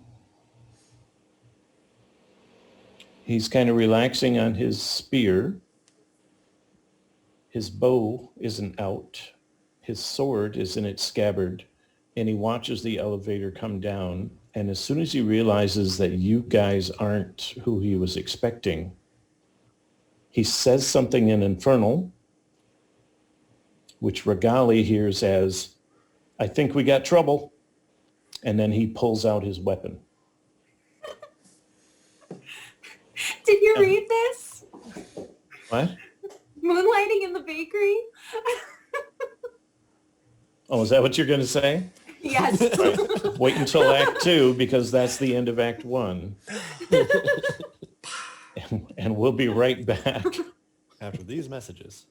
Speaker 5: He's kind of relaxing on his spear. His bow isn't out. His sword is in its scabbard, and he watches the elevator come down. And as soon as he realizes that you guys aren't who he was expecting, he says something in Infernal, which Regali hears as, "I think we got trouble." And then he pulls out his weapon.
Speaker 2: Did you read this?
Speaker 5: What?
Speaker 2: Moonlighting in the bakery?
Speaker 5: Oh, is that what you're going to say?
Speaker 2: Yes.
Speaker 5: Right. Wait until Act 2, because that's the end of Act 1. And we'll be right back.
Speaker 3: After these messages.